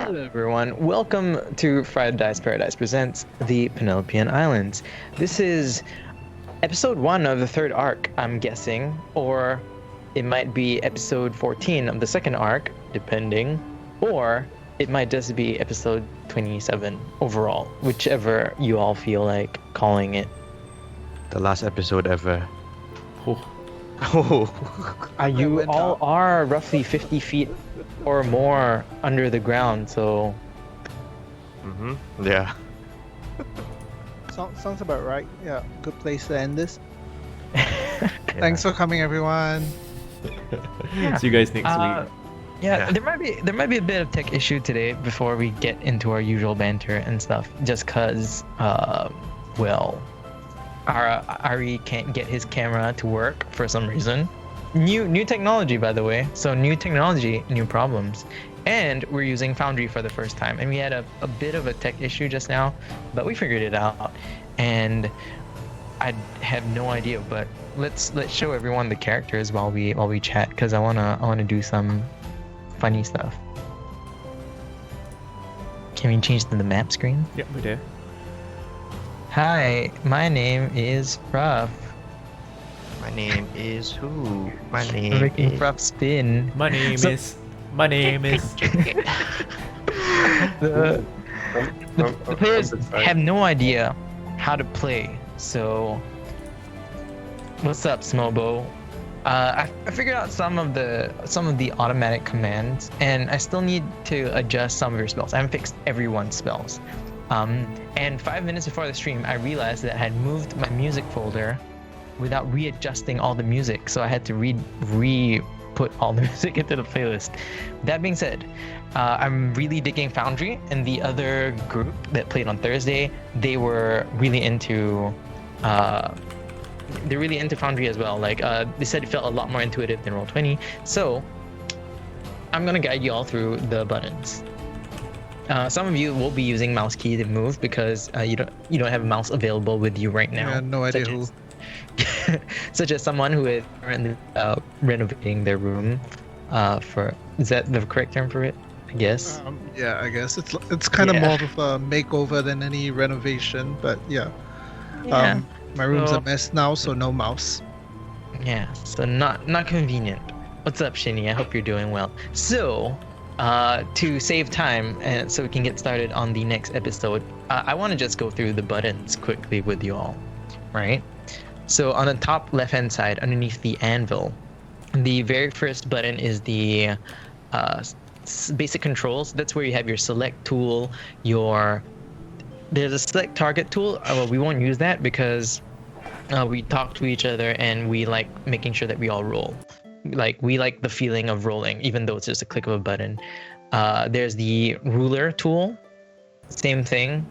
Hello everyone, welcome to Fried Dice Paradice presents the Penelopean Islands. This is episode 1 of the third arc, I'm guessing, or it might be episode 14 of the second arc, depending, or it might just be episode 27 overall, whichever you all feel like calling it. The last episode ever. You all are roughly 50 feet or more under the ground, so... Yeah. Sounds about right. Yeah, good place to end this. Thanks for coming, everyone. See you guys next week. Yeah, there might be a bit of tech issue today before we get into our usual banter and stuff. Just cause, Ari can't get his camera to work for some reason. New technology, by the way. So new technology, new problems. And we're using Foundry for the first time. And we had a bit of a tech issue just now, but we figured it out. And I have no idea, but let's show everyone the characters while we chat, because I wanna do some funny stuff. Can we change to the map screen? Yeah, we do. Hi, my name is Raph. My name is who? My name Making is... Raph spin. My name is. The players have no idea how to play, so what's up, Smobo? I figured out some of the automatic commands, and I still need to adjust some of your spells. I haven't fixed everyone's spells. And 5 minutes before the stream, I realized that I had moved my music folder without readjusting all the music, so I had to re-put all the music into the playlist. That being said, I'm really digging Foundry, and the other group that played on Thursday, they were really into Foundry as well. Like they said it felt a lot more intuitive than Roll20, so I'm gonna guide you all through the buttons. Some of you will be using mouse key to move because you don't have a mouse available with you right now. Yeah, no idea who. Such as someone who is currently renovating their room. Is that the correct term for it? I guess. Yeah, I guess it's kind of more of a makeover than any renovation, but yeah. My room's a mess now, so no mouse. Yeah, so not convenient. What's up, Shinny? I hope you're doing well. So, to save time and so we can get started on the next episode, I want to just go through the buttons quickly with you all, right? So on the top left-hand side, underneath the anvil, the very first button is the basic controls. That's where you have your select tool, there's a select target tool. Well, we won't use that because we talk to each other and we like making sure that we all roll. Like, we like the feeling of rolling, even though it's just a click of a button. There's the ruler tool, same thing.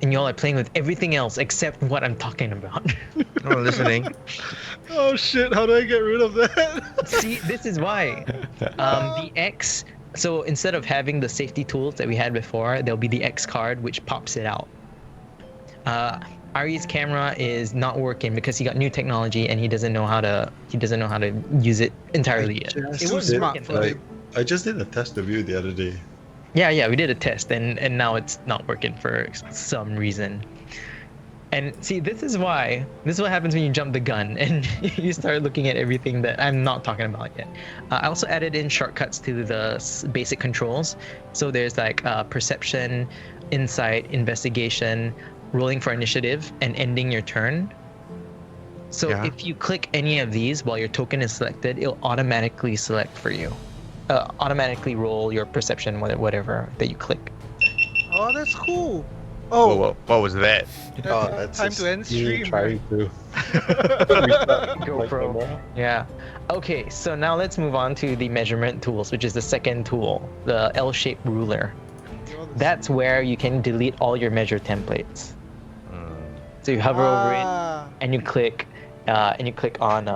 And y'all are playing with everything else except what I'm talking about. Oh, listening. Oh shit, how do I get rid of that? See, this is why. The X, so instead of having the safety tools that we had before, there'll be the X card, which pops it out. Ari's camera is not working because he got new technology and he doesn't know how to use it entirely yet. It was working though. I just did a test of you the other day. Yeah, we did a test and now it's not working for some reason. And see, this is what happens when you jump the gun and you start looking at everything that I'm not talking about yet. I also added in shortcuts to the basic controls. So there's like perception, insight, investigation, rolling for initiative, and ending your turn. So if you click any of these while your token is selected, it'll automatically select for you. Automatically roll your perception, whatever that you click. Oh, that's cool. Oh, Whoa, what was that? That's time to end stream. Trying to. GoPro. Yeah. Okay, so now let's move on to the measurement tools, which is the second tool, the L-shaped ruler. That's where you can delete all your measure templates. So you hover over it and you click on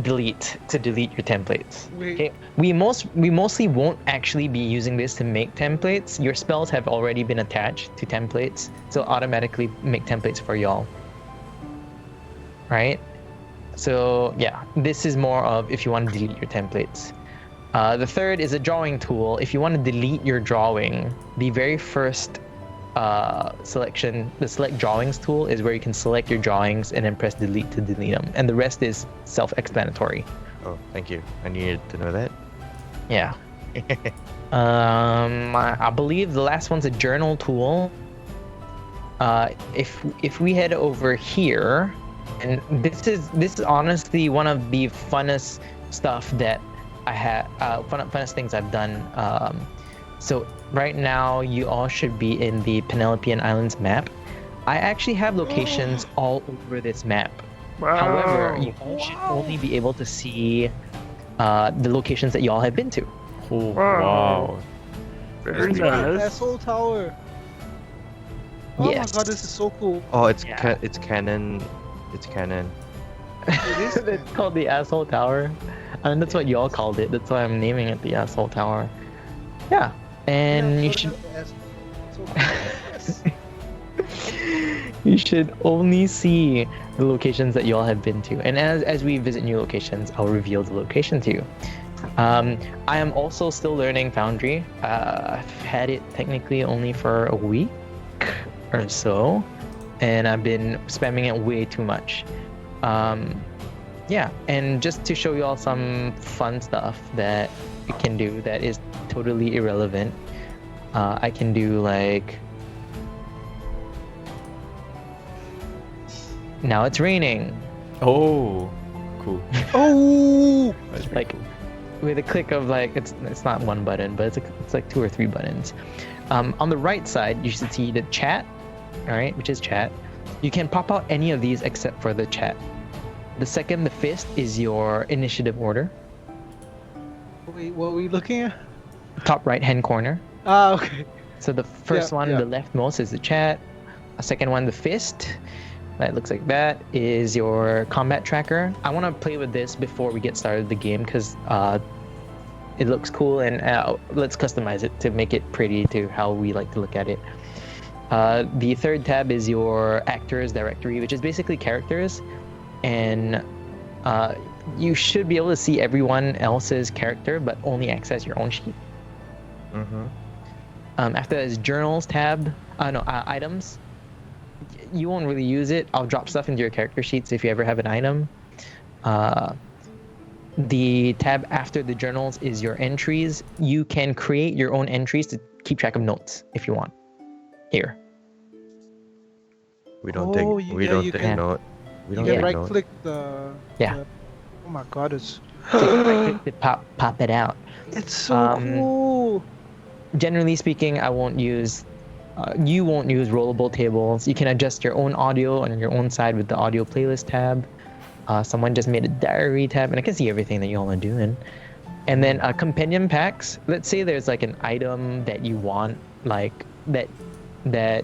delete to delete your templates. Okay, we mostly won't actually be using this to make templates. Your spells have already been attached to templates, so automatically make templates for y'all, right? So yeah, this is more of if you want to delete your templates. The third is a drawing tool. If you want to delete your drawing, the very first selection, the select drawings tool, is where you can select your drawings and then press delete to delete them. And the rest is self-explanatory. Oh, thank you. I needed to know that. Yeah. I believe the last one's a journal tool. If we head over here, and this is honestly one of the funnest stuff that I had, funnest things I've done. So right now you all should be in the Penelopean Islands map. I actually have locations all over this map. Wow. However, you all should only be able to see the locations that you all have been to. Oh, wow. Very nice. Asshole tower. Oh Yes. my god, this is so cool. Oh, it's Yeah. it's canon. It's canon. It is. It's called the Asshole Tower. I mean, that's what y'all called it. That's why I'm naming it the Asshole Tower. Yeah. And you should you should only see the locations that y'all have been to. And as we visit new locations, I'll reveal the location to you. I am also still learning Foundry. I've had it technically only for a week or so, and I've been spamming it way too much. Yeah, and just to show you all some fun stuff that you can do that is totally irrelevant, I can do like, now it's raining. Oh, cool. Oh. That's pretty Like, cool. with a click of like, it's not one button, but it's like 2 or 3 buttons. On the right side, you should see the chat, all right, which is chat. You can pop out any of these except for the chat. The second, the fist, is your initiative order. Wait, what are we looking at? Top right hand corner. Ah, okay. So the first Yeah, one, yeah. the leftmost, is the chat. A second one, the fist. That looks like that is your combat tracker. I want to play with this before we get started the game because it looks cool, and let's customize it to make it pretty to how we like to look at it. The third tab is your actors directory, which is basically characters, and you should be able to see everyone else's character, but only access your own sheet. Mm-hmm. After that is journals tab. Items. You won't really use it. I'll drop stuff into your character sheets if you ever have an item. The tab after the journals is your entries. You can create your own entries to keep track of notes if you want. Here. We don't Oh, take. you- We yeah, don't you take can- note. We You don't can take right note. click the. Yeah. Oh my god, it's So right click to pop it out. it's so Um, cool. Generally speaking, I won't use. You won't use rollable tables. You can adjust your own audio on your own side with the audio playlist tab. Someone just made a diary tab, and I can see everything that you all are doing. And then companion packs. Let's say there's like an item that you want, like that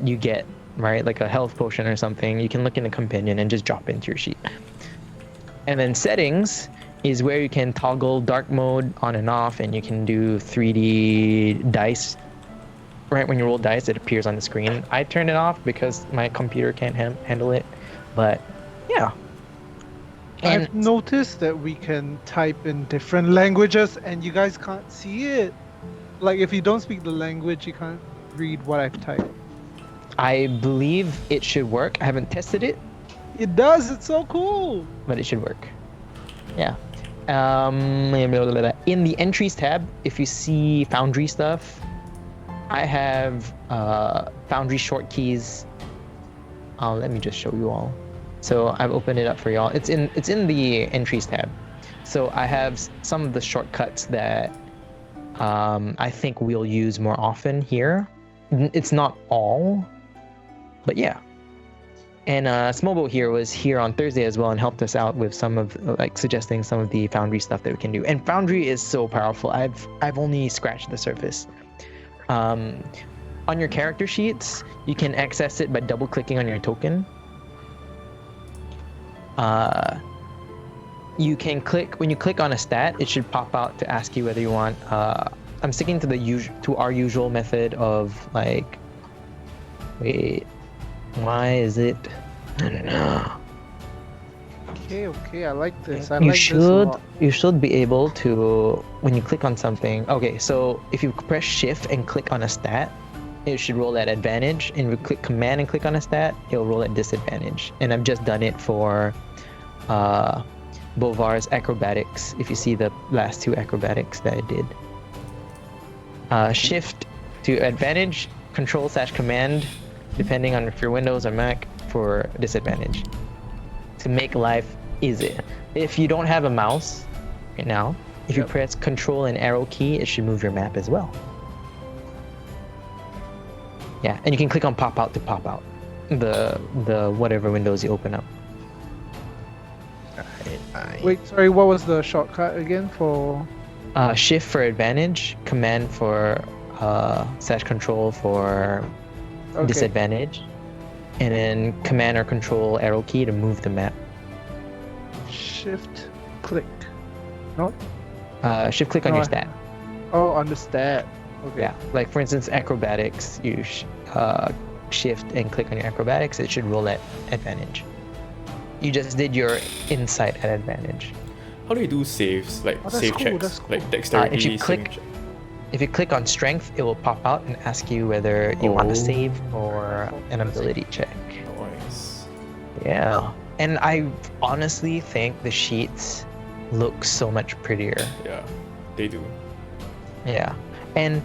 you get, right? Like a health potion or something. You can look in the companion and just drop into your sheet. And then settings is where you can toggle dark mode on and off, and you can do 3D dice. Right when you roll dice, it appears on the screen. I turn it off because my computer can't handle it. But yeah. And I've noticed that we can type in different languages and you guys can't see it. Like if you don't speak the language, you can't read what I've typed. I believe it should work. I haven't tested it, It does. It's so cool. but it should work. Yeah. In the entries tab, if you see Foundry stuff, I have Foundry short keys. Let me just show you all. So I've opened it up for y'all. It's in the entries tab. So I have some of the shortcuts that I think we'll use more often here. It's not all, but yeah. And Smobo here was here on Thursday as well and helped us out with some of like suggesting some of the Foundry stuff that we can do. And Foundry is so powerful. I've only scratched the surface. On your character sheets, you can access it by double clicking on your token. You can click when you click on a stat, it should pop out to ask you whether you want. I'm sticking to our usual method of like. Wait, why is it? I don't know. Okay, I like this. I You like this a lot. should be able to, when you click on something. Okay, so if you press shift and click on a stat, it should roll at advantage, and if you click command and click on a stat, it'll roll at disadvantage. And I've just done it for Bovar's acrobatics, if you see the last two acrobatics that I did. Shift to advantage, control/command, depending on if you're Windows or Mac, for disadvantage. To make life easy. If you don't have a mouse right now, if you press control and arrow key, it should move your map as well. Yeah, and you can click on pop out to pop out the whatever windows you open up. Wait, sorry, what was the shortcut again for? Shift for advantage, command for /control for disadvantage, and then command or control arrow key to move the map. Shift click. No? Shift click on your stat. Oh, on the stat. Okay. Yeah, like for instance, acrobatics, you shift and click on your acrobatics, it should roll at advantage. You just did your insight at advantage. How do you do saves? Like save cool, checks? that's cool. Like dexterity If you saving click- check? If you click on strength, it will pop out and ask you whether you want a save or an ability check. Nice. Yeah. And I honestly think the sheets look so much prettier. Yeah, they do. Yeah. And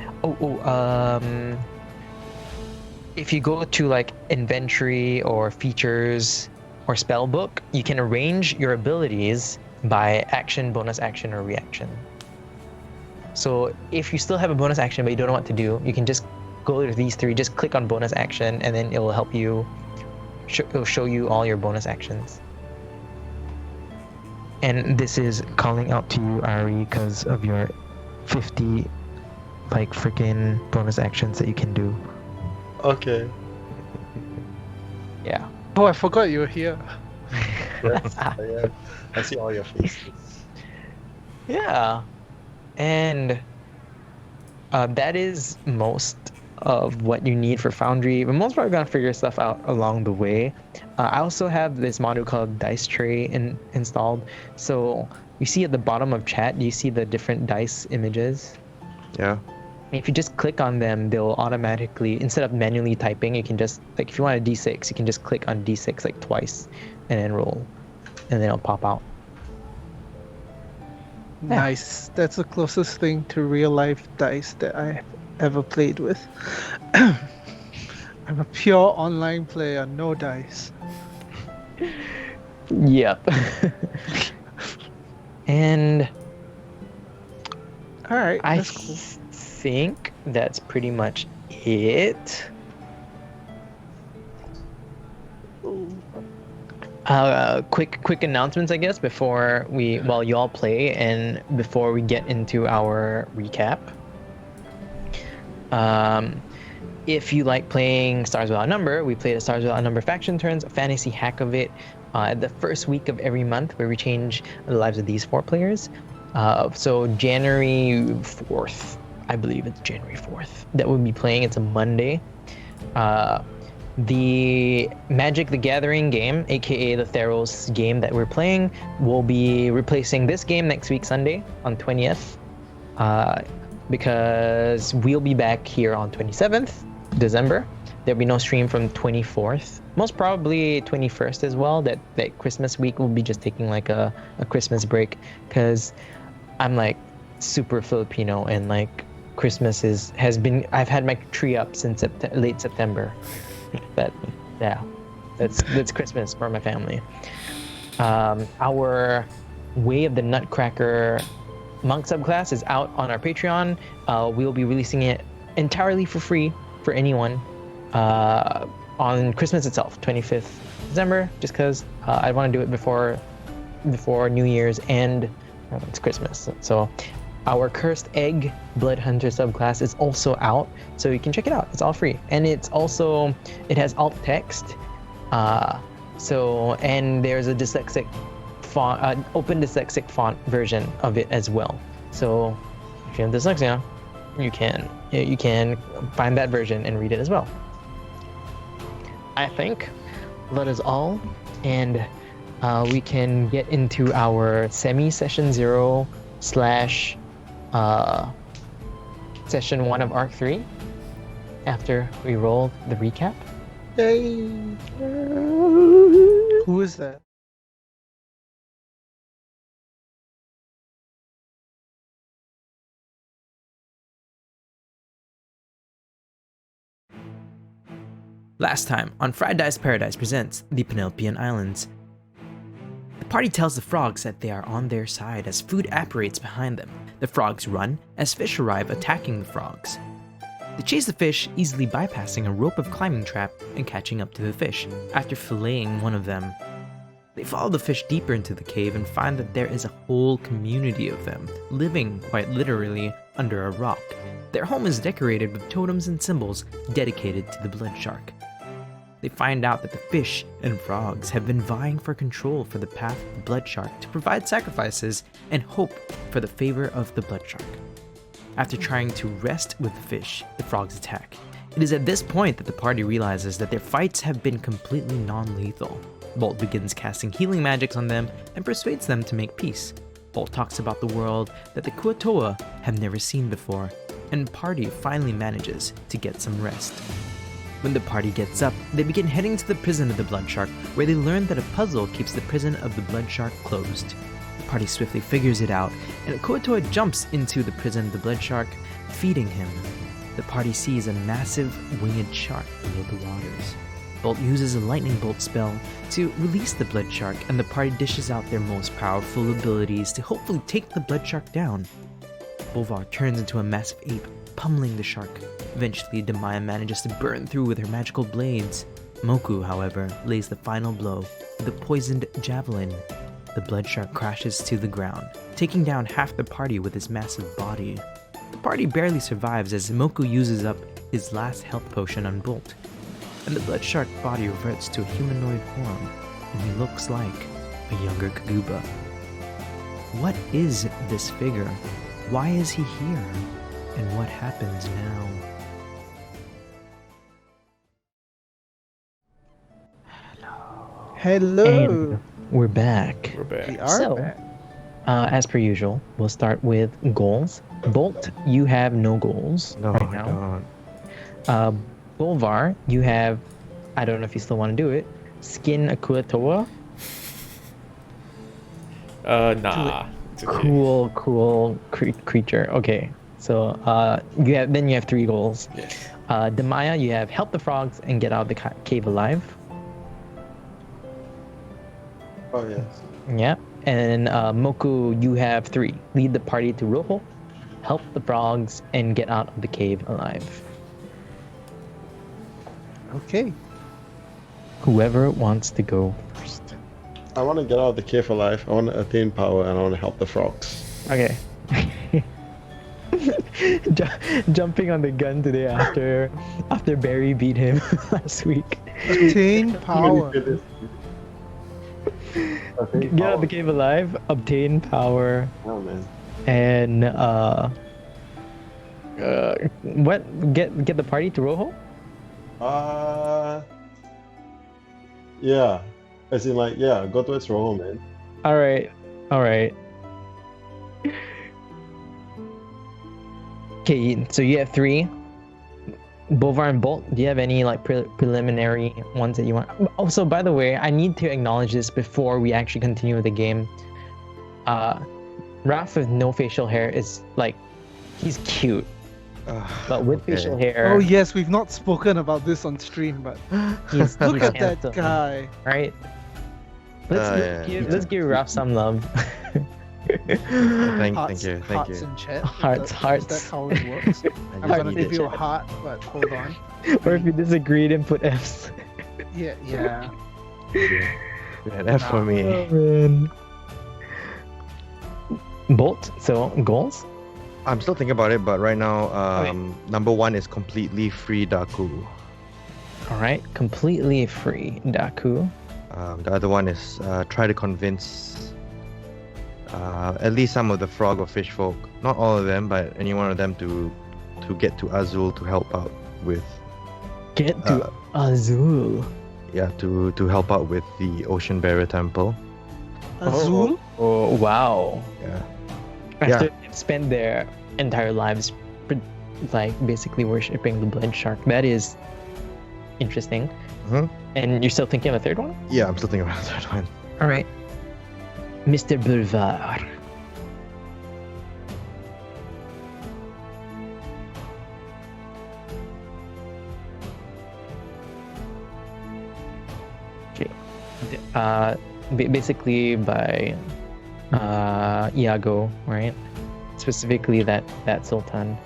if you go to like inventory or features or spell book, you can arrange your abilities by action, bonus action, or reaction. So if you still have a bonus action but you don't know what to do, you can just go to these three, just click on bonus action, and then it will help you. It'll show you all your bonus actions. And this is calling out to you, Ari, because of your 50 like freaking bonus actions that you can do. Okay. Yeah. Oh, I forgot you were here. Yes, I am. I see all your faces. Yeah. And that is most of what you need for Foundry. But most probably gonna figure stuff out along the way. I also have this module called Dice Tray installed. So you see at the bottom of chat, you see the different dice images. Yeah. If you just click on them, they'll automatically, instead of manually typing, you can just, like if you want a D6, you can just click on D6 like twice and then roll, and then it'll pop out. Nice. That's the closest thing to real life dice that I've ever played with. I'm a pure online player, no dice. Yep. And Alright, I that's cool. think that's pretty much it. Quick announcements, I guess, while you all play and before we get into our recap. If you like playing Stars Without Number, we play the Stars Without Number faction turns, a fantasy hack of it, the first week of every month, where we change the lives of these 4 players. So January 4th, I believe it's January 4th, that we'll be playing. It's a Monday. The Magic the Gathering game, aka the Theros game that we're playing, will be replacing this game next week, Sunday, on 20th. Because we'll be back here on 27th December. There'll be no stream from 24th. Most probably 21st as well. That Christmas week will be just taking like a Christmas break, because I'm like super Filipino, and like Christmas I've had my tree up since late September. That's Christmas for my family. Our Way of the Nutcracker Monk subclass is out on our Patreon. We'll be releasing it entirely for free for anyone on Christmas itself, 25th December, just because I want to do it before New Year's and it's Christmas. So our Cursed Egg Blood Hunter subclass is also out, so you can check it out. It's all free, and it has alt text. And there's a dyslexic font, open dyslexic font version of it as well. So if you have dyslexia, you can find that version and read it as well. I think that is all, and we can get into our semi-session 0 / session 1 of Arc 3 after we roll the recap. Yay! Who is that? Last time on Fried Dice Paradice presents the Penelopean Islands. The party tells the frogs that they are on their side as food apparates behind them. The frogs run as fish arrive attacking the frogs. They chase the fish, easily bypassing a rope of climbing trap and catching up to the fish. After filleting one of them, they follow the fish deeper into the cave and find that there is a whole community of them, living quite literally under a rock. Their home is decorated with totems and symbols dedicated to the blood shark. They find out that the fish and frogs have been vying for control for the path of the blood shark to provide sacrifices and hope for the favor of the blood shark. After trying to wrest with the fish, the frogs attack. It is at this point that the party realizes that their fights have been completely non-lethal. Bolt begins casting healing magics on them and persuades them to make peace. Bolt talks about the world that the Kuatoa have never seen before, and the party finally manages to get some rest. When the party gets up, they begin heading to the prison of the blood shark, where they learn that a puzzle keeps the prison of the blood shark closed. The party swiftly figures it out, and Kuatoa jumps into the prison of the blood shark, feeding him. The party sees a massive winged shark below the waters. Bolt uses a lightning bolt spell to release the blood shark, and the party dishes out their most powerful abilities to hopefully take the blood shark down. Bolvar turns into a massive ape, pummeling the shark. Eventually, Demaya manages to burn through with her magical blades. Moku, however, lays the final blow with a poisoned javelin. The blood shark crashes to the ground, taking down half the party with his massive body. The party barely survives as Moku uses up his last health potion on Bolt, and the blood shark body reverts to a humanoid form, and he looks like a younger Kaguba. What is this figure? Why is he here? And what happens now? Hello. And we're back. We're back. We are So, back. As per usual, we'll start with goals. Bolt, you have no goals No, right I now. don't. Bolvar, you have, I don't know if you still want to do it, skin a Kuatoa. Nah. It's okay. Cool creature. Okay, so you have 3 goals. Yes. Demaya, you have help the frogs and get out of the cave alive. Oh yes. Yeah, and Moku, you have 3. Lead the party to Rojo, help the frogs, and get out of the cave alive. Okay. Whoever wants to go first. I want to get out of the cave alive. I want to attain power, and I want to help the frogs. Okay. Jumping on the gun today after Barry beat him last week. Attain power. Get out of the cave alive, obtain power, Oh man. and what? Get the party to Rojo? Yeah. As in like, yeah, go towards Rojo, man. All right. Okay, so you have 3. Bolvar and Bolt, do you have any like preliminary ones that you want? Also, by the way, I need to acknowledge this before we actually continue with the game. Raph with no facial hair is like, he's cute, but with okay. facial hair, Oh yes, we've not spoken about this on stream, but he's look he's at that handsome, guy. right? Let's give Raph some love. Thank Hearts, you. hearts in chat. Hearts, Is that how it works? I'm I gonna need give it. you a heart, but hold on. Or if you disagree, then put Fs. Yeah. Yeah, that's for me. Man. Bolt. So goals. I'm still thinking about it, but right now, number 1 is completely free Daku. All right, completely free Daku. The other one is try to convince at least some of the frog or fish folk, not all of them, but any one of them to get to Azul to help out with. Get to Azul. Yeah, to help out with the Ocean Barrier Temple. Azul? Oh, wow. Yeah. After they've spent their entire lives, like basically worshipping the blood shark. That is interesting. Mhm. And you're still thinking of a third one? Yeah, I'm still thinking about that one. All right. Mr. Boulevard. Okay. Basically by Iago, right? Specifically that sultan.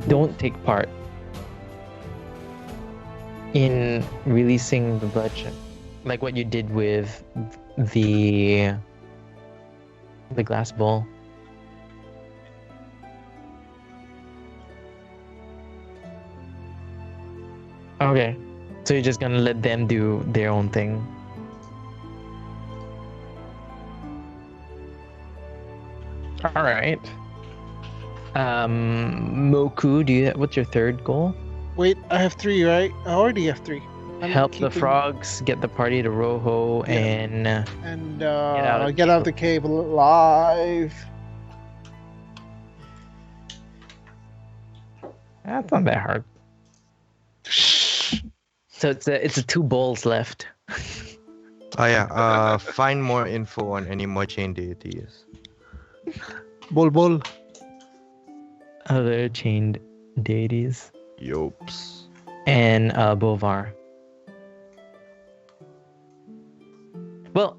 Don't take part in releasing the bloodshed, like what you did with the glass bowl. Okay, so you're just gonna let them do their own thing. All right. Moku, what's your third goal? Wait, I have 3, right? I already have 3. Help the frogs get the party to Rojo and Get out of the cave alive. That's not that hard. So it's a 2 bowls left. Oh yeah. Find more info on any more chain deities. Bol. Other chained deities. Yops. And Bovar. Well,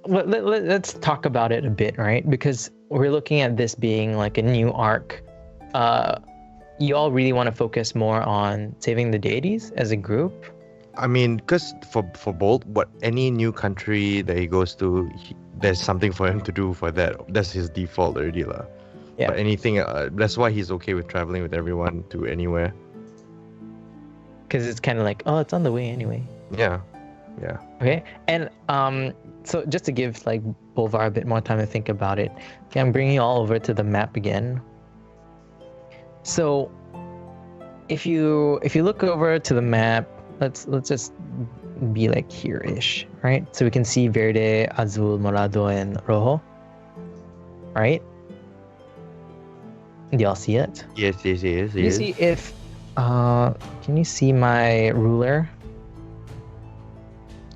let's talk about it a bit, right? Because we're looking at this being like a new arc. You all really want to focus more on saving the deities as a group? I mean, because for Bolt, any new country that he goes to, there's something for him to do for that. That's his default already, lah. Yeah. But anything, that's why he's okay with traveling with everyone to anywhere. Because it's kind of like, oh, it's on the way anyway. Yeah. Okay, and so just to give like Bolvar a bit more time to think about it, okay, I'm bringing you all over to the map again. So if you look over to the map, let's just be like here-ish, right? So we can see Verde, Azul, Morado, and Rojo, right? Do y'all see it? Yes. Can you see if can you see my ruler?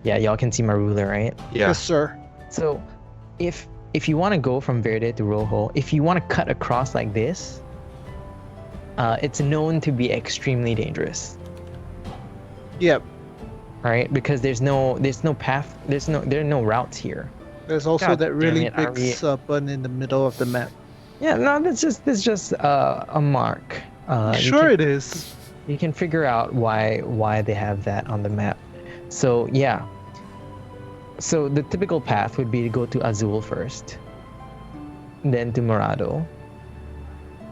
Yeah, y'all can see my ruler, right? Yeah. Yes, sir. So if you want to go from Verde to Rojo, if you want to cut across like this, it's known to be extremely dangerous. Yep. Right? Because there's no path, there are no routes here. There's also God that really damn it, big serpent in the middle of the map. Yeah, no, that's just a mark. Sure it is. You can figure out why they have that on the map. So yeah. So the typical path would be to go to Azul first, then to Morado,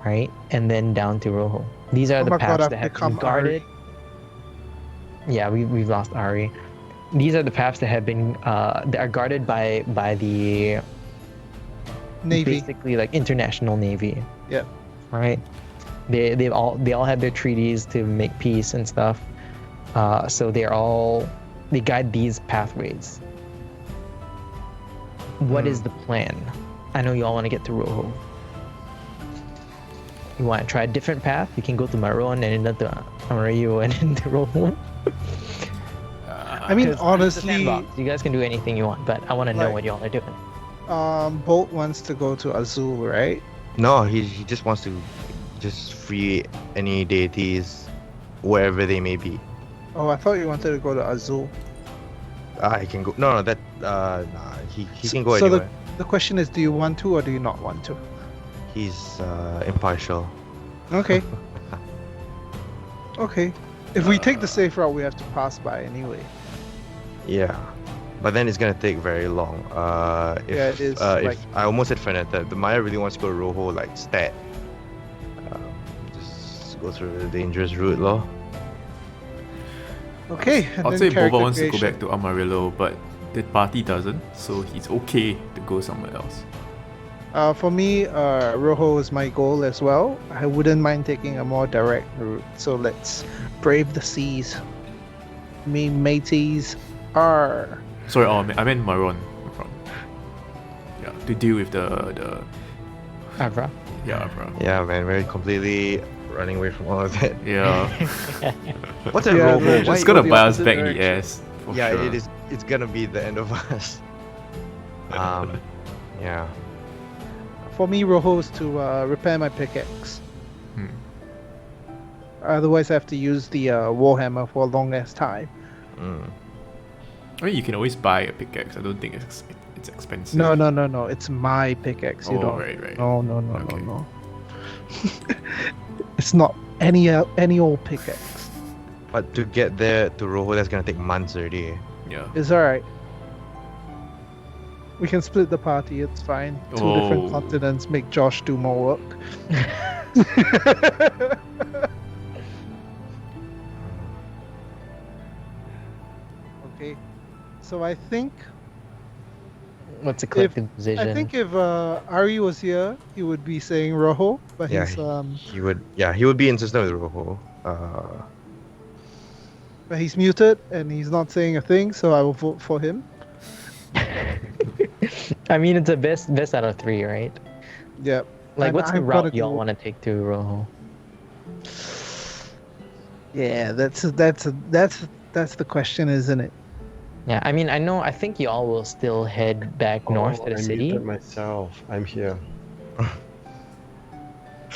right, and then down to Rojo. These are the paths that have been guarded. Yeah, we've lost Ari. These are the paths that have been that are guarded by the Navy. basically like international navy. Yep. Right. They all have their treaties to make peace and stuff. So they guide these pathways. What is the plan? I know you all want to get to Rojo. You want to try a different path? You can go to Maron and then to Amarillo and then to Rojo. I mean, honestly, you guys can do anything you want, but I want to know what y'all are doing. Bolt wants to go to Azul, right? No, he just wants to just free any deities wherever they may be. Oh, I thought you wanted to go to Azul. He can go. No, that he can go so anywhere. the question is, do you want to or do you not want to? He's impartial. Okay. Okay. If we take the safe route, we have to pass by anyway. Yeah, but then it's gonna take very long. Yeah, it is, If like- I almost said Feneta, the Maya really wants to go Rojo like stat. Just go through the dangerous route, lor. Okay. And I'd then say character Boba wants to go creation. back to Amarillo, but the party doesn't, so he's okay to go somewhere else. For me, Rojo is my goal as well. I wouldn't mind taking a more direct route. So let's brave the seas. Me mateys are. Sorry, I meant Maron. Yeah, to deal with the Avra. yeah, bro. Yeah, man, we're completely running away from all of that. Yeah, What's that Yeah, Robo? we're it's just gonna the buy us opposite back in the direction. ass. For Yeah, sure. it is. It's gonna be the end of us. Yeah. For me, Rojo is to repair my pickaxe. Hmm. Otherwise, I have to use the warhammer for a long ass time. Mm. I mean, you can always buy a pickaxe. I don't think it's expensive. No. It's my pickaxe. You Oh, don't. right. No. Okay. No. It's not any old pickaxe. But to get there to Rojo, that's gonna take months already. Yeah. It's alright. We can split the party. It's fine. Two different Oh. continents make Josh do more work. Okay. So I think What's a collective decision? I think if Ari was here, he would be saying Rojo, but Yeah, he's He would be insistent with Rojo. but he's muted and he's not saying a thing, so I will vote for him. I mean, it's the best out of three, right? Yeah. Like, And what's the I'm gonna route y'all go- want to take to Rojo? Yeah, that's the question, isn't it? Yeah, I mean, I think y'all will still head back north to the I city. muted myself. I'm here.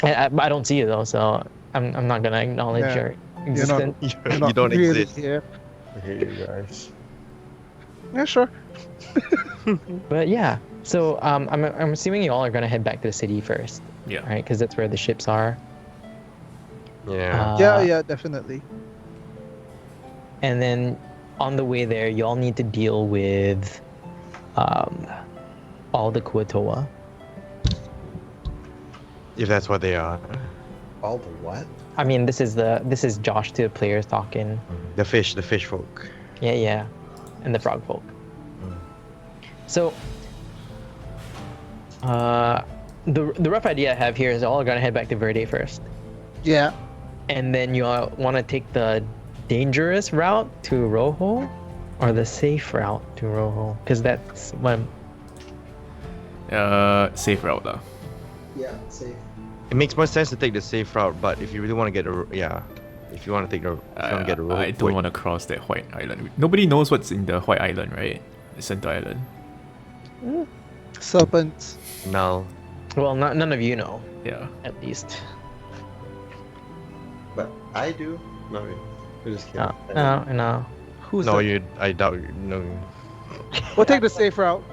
I don't see you though, so I'm not gonna acknowledge Yeah. your You're not, existence. you're You not don't really exist. here. I hate you guys. Yeah, sure. But yeah, so I'm assuming you all are gonna head back to the city first, Yeah. right? Because that's where the ships are. Yeah. Yeah, definitely. And then on the way there, y'all need to deal with all the Kuatoa. If that's what they are. All the what? I mean, this is Josh to the players talking. The fish folk. Yeah, and the frog folk. So, the rough idea I have here is all are gonna head back to Verde first, Yeah. and then you all want to take the dangerous route to Rojo, or the safe route to Rojo, because that's what. Safe route lah. Yeah, safe. It makes more sense to take the safe route, but if you really want to get if you want to take the, if you want to get a Rojo, I don't want to cross that white island. Nobody knows what's in the white island, right? The center island. Serpents. Null. Well, none of you know, Yeah. at least. But I do. No, we're just kidding. No. Who's No, that? I doubt you. No. We'll take the safe route.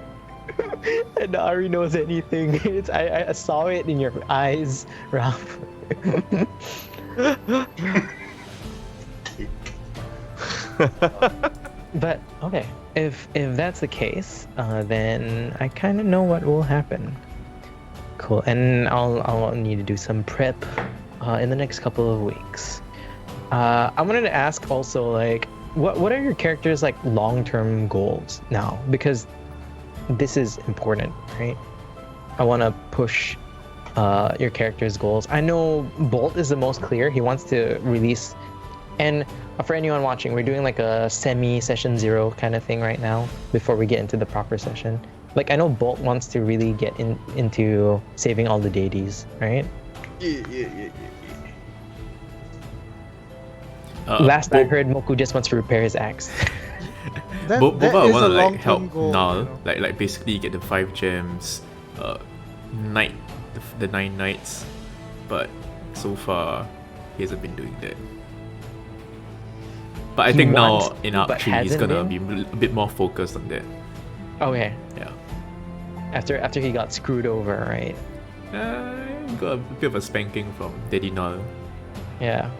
And Ari knows anything. I saw it in your eyes, Raph. But okay, if that's the case, then I kind of know what will happen. Cool, and I'll need to do some prep in the next couple of weeks. I wanted to ask also, like, what are your characters' like long-term goals now? Because this is important, right? I want to push your character's goals. I know Bolt is the most clear. He wants to release, and for anyone watching, we're doing like a semi-session 0 kind of thing right now before we get into the proper session. Like, I know Bolt wants to really get into saving all the deities, right? Yeah. Last I heard, Moku just wants to repair his axe. That Boba is a wanna like long-term help goal, Null, you know. like basically get the 5 gems, knight, the 9 knights, but so far he hasn't been doing that. But I He think wants now in to, Arc but 3 he's hasn't gonna been? be a bit more focused on that. Okay. Yeah. After he got screwed over, right? Got a bit of a spanking from Daddy Null. Yeah.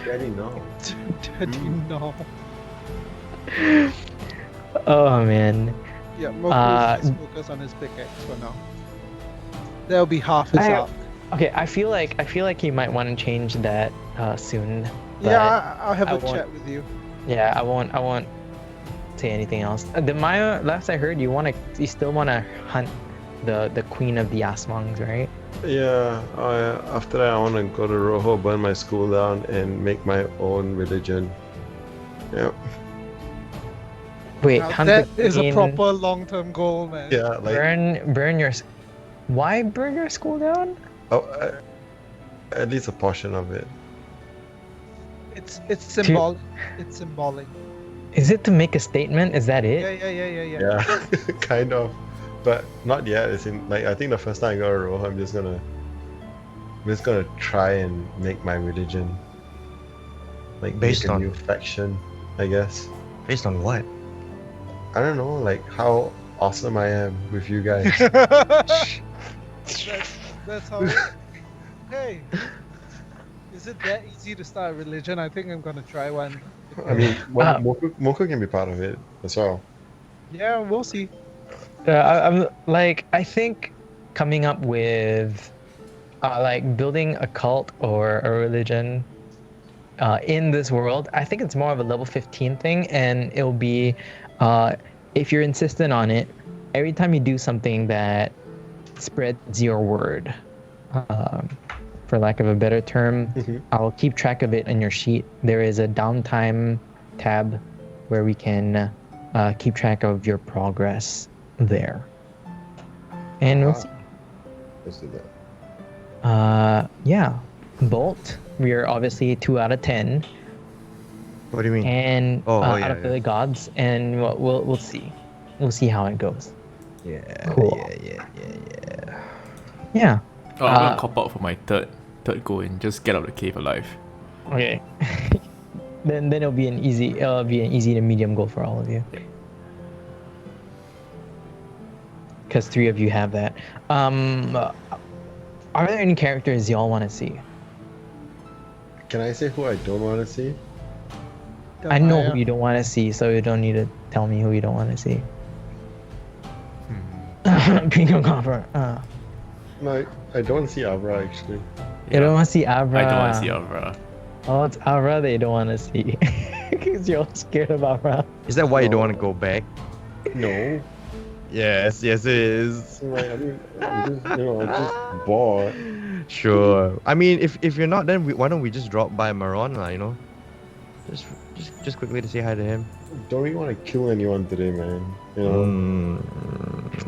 Daddy, no. Daddy, no. Oh man. Yeah, Moku is focused on his pickaxe for now. That'll be half his arc. Okay, I feel like he might want to change that soon. But Yeah, I'll have I a won't- chat with you. Yeah, I won't say anything else. The Maya, last I heard, you still want to hunt the queen of the Asmongs, right? Yeah, after that I want to go to Rojo, burn my school down, and make my own religion. Yep. Wait, Now, hunt that the is a queen, proper long-term goal, man. Yeah, like burn your. Why burn your school down? at least a portion of it. It's symbolic. It's symbolic. Is it to make a statement? Is that it? Yeah. Yeah, kind of, but not yet. It's in like I think the first time I go to Rojo, I'm just gonna try and make my religion. Like Based make a on- new faction, I guess. Based on what? I don't know, like how awesome I am with you guys. That's how. Hey, is it that easy to start a religion? I think I'm gonna try one. I mean, Moku can be part of it as well. Yeah, we'll see. I think coming up with like building a cult or a religion in this world, I think it's more of a level 15 thing, and it'll be if you're insistent on it, every time you do something that spreads your word, for lack of a better term, I'll keep track of it in your sheet. There is a downtime tab where we can keep track of your progress there. And we'll see. Let's do that. Yeah. Bolt, we are obviously 2 out of 10. What do you mean? And yeah, out of the gods, and we'll see. We'll see how it goes. Yeah. Cool. Yeah. Yeah. Oh, I'm gonna cop out for my third goal and just get out of the cave alive. Okay. then it'll be an easy to medium goal for all of you. Yeah. Because 3 of you have that. Are there any characters y'all want to see? Can I say who I don't want to see? I know who you don't want to see, so you don't need to tell me who you don't want to see. Bingo Copper. No, I don't want to see Abra actually. You don't want to see Abra. I don't want to see Avra. Oh, it's Abra that you don't want to see. Because you're all scared of Abra. Is that why you don't want to go back? No. Yes, it is. Like, I mean, I'm just bored. Sure. I mean, if you're not, then why don't we just drop by Maron, you know? Just quickly to say hi to him. Don't really want to kill anyone today, man. You know.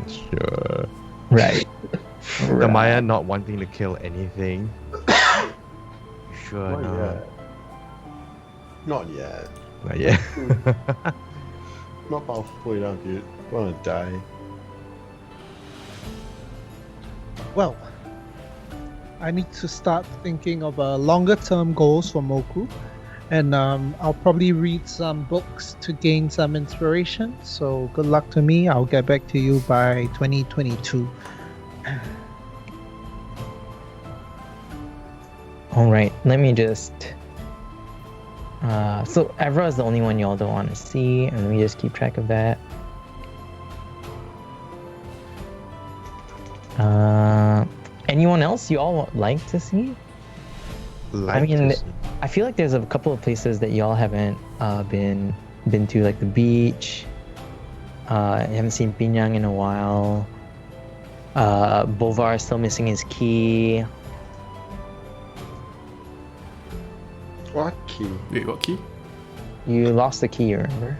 Sure. Right. The Maya not wanting to kill anything. Sure. Not yet. Not yet. Not powerful enough, dude. I want to die. Well, I need to start thinking of longer term goals for Moku. And I'll probably read some books to gain some inspiration. So good luck to me. I'll get back to you by 2022. All right. Let me just. So Evra is the only one y'all don't want to see, and let me just keep track of that. Anyone else you all like to see? I mean, I feel like there's a couple of places that y'all haven't been to, like the beach. I haven't seen Pinyang in a while. Bovar is still missing his key. What key? Wait, what key? You lost the key, remember?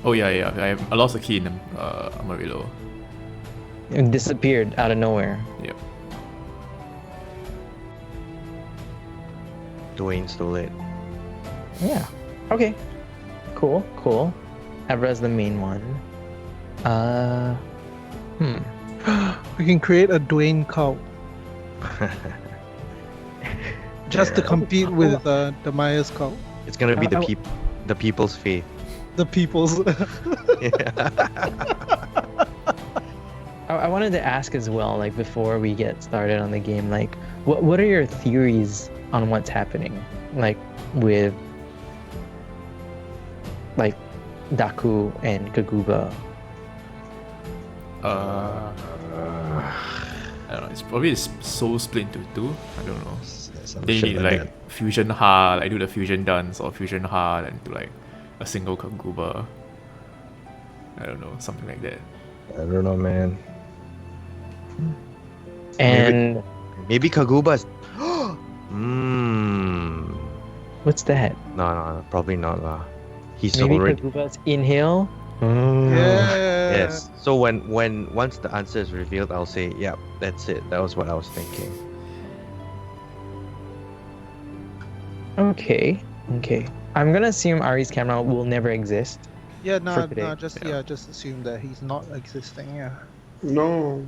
Oh yeah. I lost the key in Amarillo. It disappeared out of nowhere. Yep. Dwayne stole it. Yeah. Okay. Cool. Evra's the main one. We can create a Dwayne cult just to compete with the Maya's cult. It's gonna be the people's faith. The people's. I wanted to ask as well, like before we get started on the game, like what are your theories on what's happening, like with like Daku and Kaguba? I don't know. It's probably so split into 2. I don't know. Then you need like fusion ha, like do the fusion dance, or fusion ha and do like a single Kaguba. I don't know, something like that. I don't know, man. And Maybe Kaguba's. Hmm. what's that? No, probably not lah. He's Maybe already. Kaguba's inhale. Yeah. Yes. So once the answer is revealed, I'll say, "Yep, that's it. That was what I was thinking." Okay. I'm gonna assume Ari's camera will never exist. Yeah, For today. just assume that he's not existing. Yeah. No.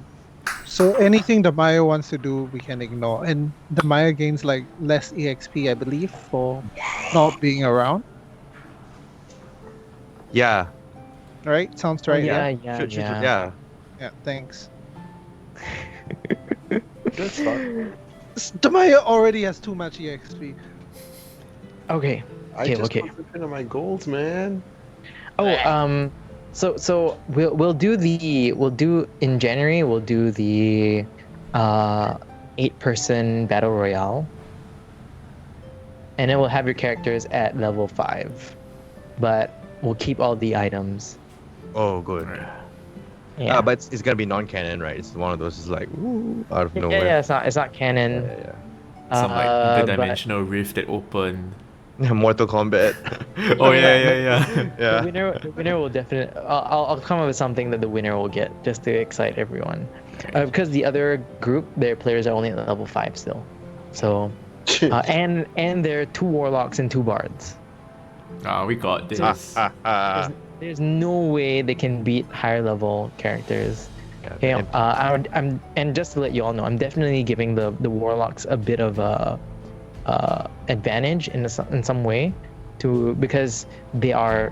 So anything the Maya wants to do, we can ignore. And the Maya gains like less EXP, I believe, for not being around. Yeah. Right? Sounds right. yeah. Yeah, thanks. That's fine. The Maya already has too much EXP. Okay. I just okay. concentrate on my goals, man. Oh, so we'll do in January. We'll do the 8-person battle royale, and then we'll have your characters at level 5, but we'll keep all the items. Oh, good. Yeah. But it's gonna be non-canon, right? It's one of those. It's like woo, out of yeah, nowhere. it's not canon. Yeah. Some like but- interdimensional rift that opened. Mortal Kombat. Oh yeah. Yeah. The winner will definitely. I'll come up with something that the winner will get just to excite everyone, because the other group, their players are only at level 5 still, so and they're 2 warlocks and 2 bards. We got this. There's no way they can beat higher level characters. Okay, and just to let you all know, I'm definitely giving the warlocks a bit of a advantage in some way, because they are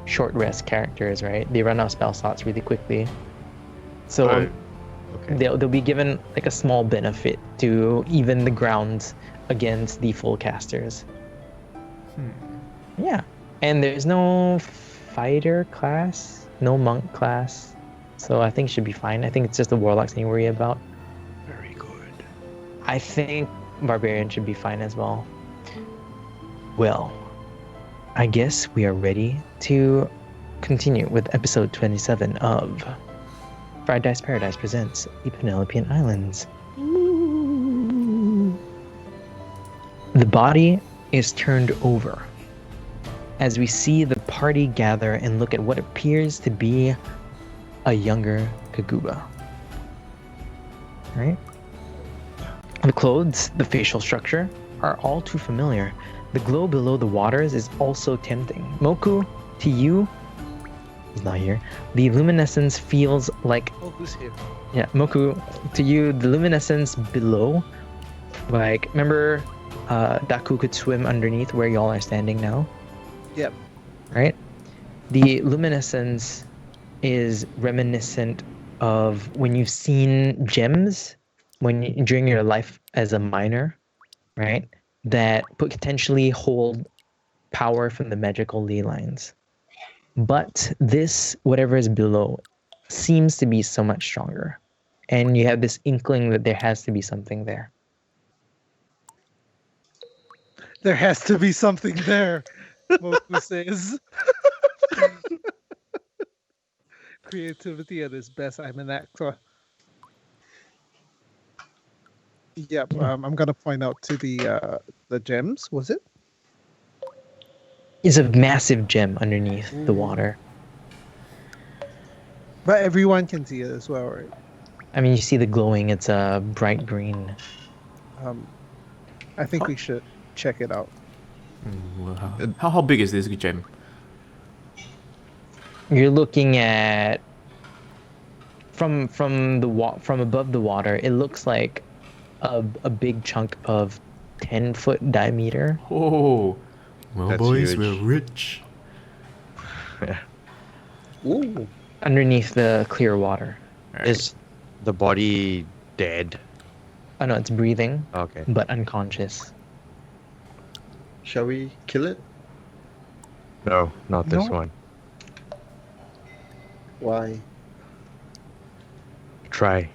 short rest characters, right? They run out of spell slots really quickly, so Okay. they'll be given like a small benefit to even the grounds against the full casters. Yeah, and there's no fighter class, no monk class, so I think it should be fine. I think it's just the warlocks you worry about. Very good. I think barbarian should be fine as well. Well, I guess we are ready to continue with episode 27 of Fried Dice Paradise presents the Penelopean Islands. The body is turned over as we see the party gather and look at what appears to be a younger Kaguba. Right? The clothes, the facial structure, are all too familiar. The glow below the waters is also tempting. Moku, to you, he's not here, the luminescence feels like... Oh, who's here? Yeah, Moku, to you, the luminescence below, like, remember Daku could swim underneath where y'all are standing now? Yep. Right? The luminescence is reminiscent of when you've seen gems during your life as a miner, right? That potentially hold power from the magical ley lines. But this, whatever is below, seems to be so much stronger. And you have this inkling that there has to be something there. There has to be something there, Moku says. Creativity at its best. I'm an actor. Yep, I'm gonna point out to the gems. Was it? It's a massive gem underneath the water. But everyone can see it as well, right? I mean, you see the glowing. It's a bright green. I think we should check it out. How big is this gem? You're looking at from above the water. It looks like a big chunk of 10-foot diameter. Oh, well, That's boys, huge. we're rich. Ooh. Underneath the clear water. Alright. Is the body dead? Oh no, it's breathing, Okay. but unconscious. Shall we kill it? No, not this No. one. Why? Try.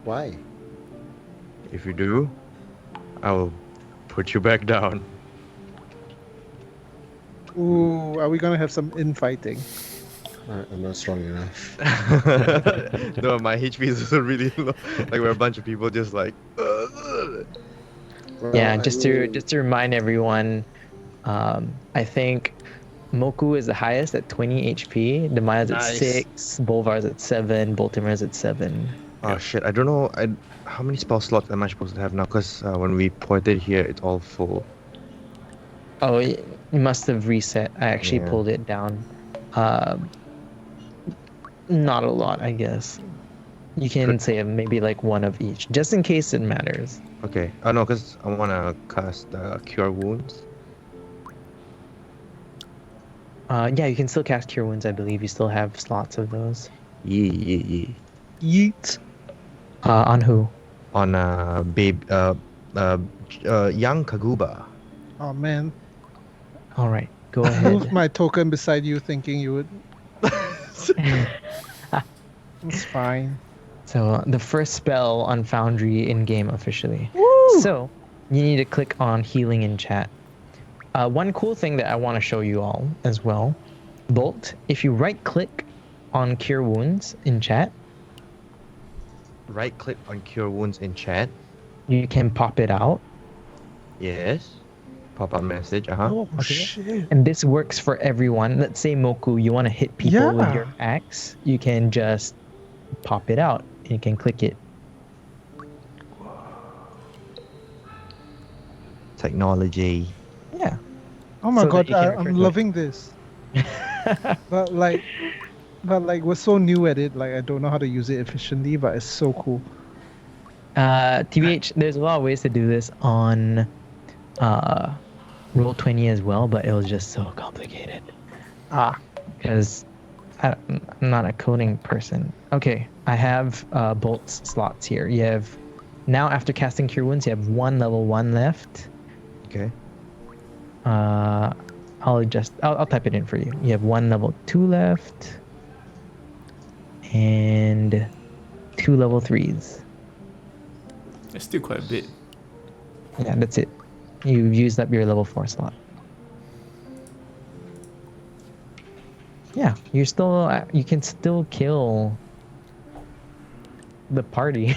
Why? If you do, I will put you back down. Ooh, are we gonna have some infighting? I'm not strong enough. No, my HP is also really low. Like we're a bunch of people just like. Yeah, Well, just to remind everyone, I think Moku is the highest at 20 HP. Demaya's at Nice. 6. Bolvar's at 7. Boltimer's at 7. Oh shit! I don't know. How many spell slots am I supposed to have now? Because when we ported here, it's all full. Oh, you must have reset. I actually Yeah. pulled it down. Not a lot, I guess. You can say maybe like one of each, just in case it matters. Okay. Oh no, because I wanna cast Cure Wounds. Yeah, you can still cast Cure Wounds. I believe you still have slots of those. Yeah. Yeet. On who? On young Kaguba. Oh man. All right, go Moved ahead. my token beside you thinking you would. It's fine. So the first spell on Foundry in game officially. Woo! So you need to click on healing in chat. One cool thing that I want to show you all as well, Bolt. If you right click on Cure Wounds in chat, Right click on Cure Wounds in chat. you can pop it out. Yes. Pop up message. Oh Okay. shit. And this works for everyone. Let's say Moku, you want to hit people with Yeah. your axe. You can just pop it out. And you can click it. Technology. Yeah. Oh my So that god, you can I'm refer to it. loving this. But like we're so new at it, like I don't know how to use it efficiently, but it's so cool. TBH, there's a lot of ways to do this on Roll20 as well, but it was just so complicated. Because I'm not a coding person. Okay, I have Bolt's slots here. You have, now after casting Cure Wounds, you have 1 level 1 left. Okay. I'll type it in for you. You have 1 level 2 left. And 2 level 3s. It's still quite a bit. Yeah, that's it. You've used up your level 4 slot. Yeah, you're still. You can still kill the party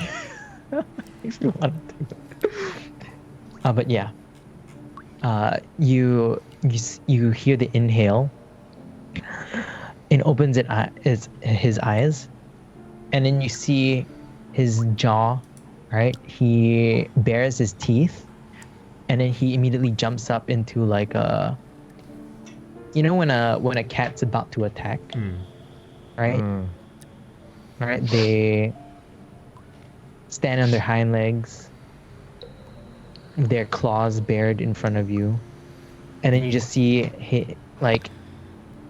if you wanted to. But yeah, you hear the inhale. It opens his eyes, and then you see his jaw. Right, he bares his teeth, and then he immediately jumps up into like a. You know when a cat's about to attack, right? Right, they stand on their hind legs, their claws bared in front of you, and then you just see like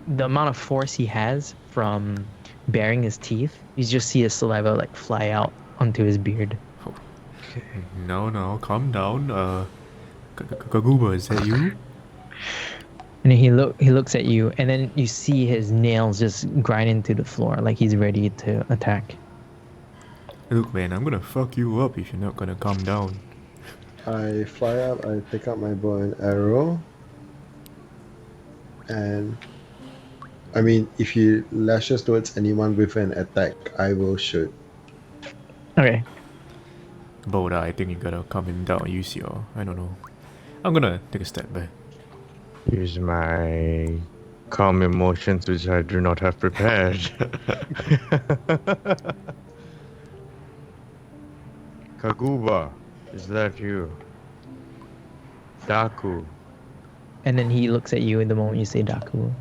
the amount of force he has from baring his teeth. You just see his saliva like fly out onto his beard. No, calm down. Kaguba, is that you? And then he looks at you, and then you see his nails just grind into the floor, like he's ready to attack. Look, man, I'm gonna fuck you up if you're not gonna calm down. I fly up, I pick up my bow and arrow. And I mean, if he lashes towards anyone with an attack, I will shoot. Okay. Boda, I think you gotta calm him down. Use your, I don't know. I'm gonna take a step back. Use my calm emotions, which I do not have prepared. Kaguba, is that you? Daku. And then he looks at you in the moment you say Daku.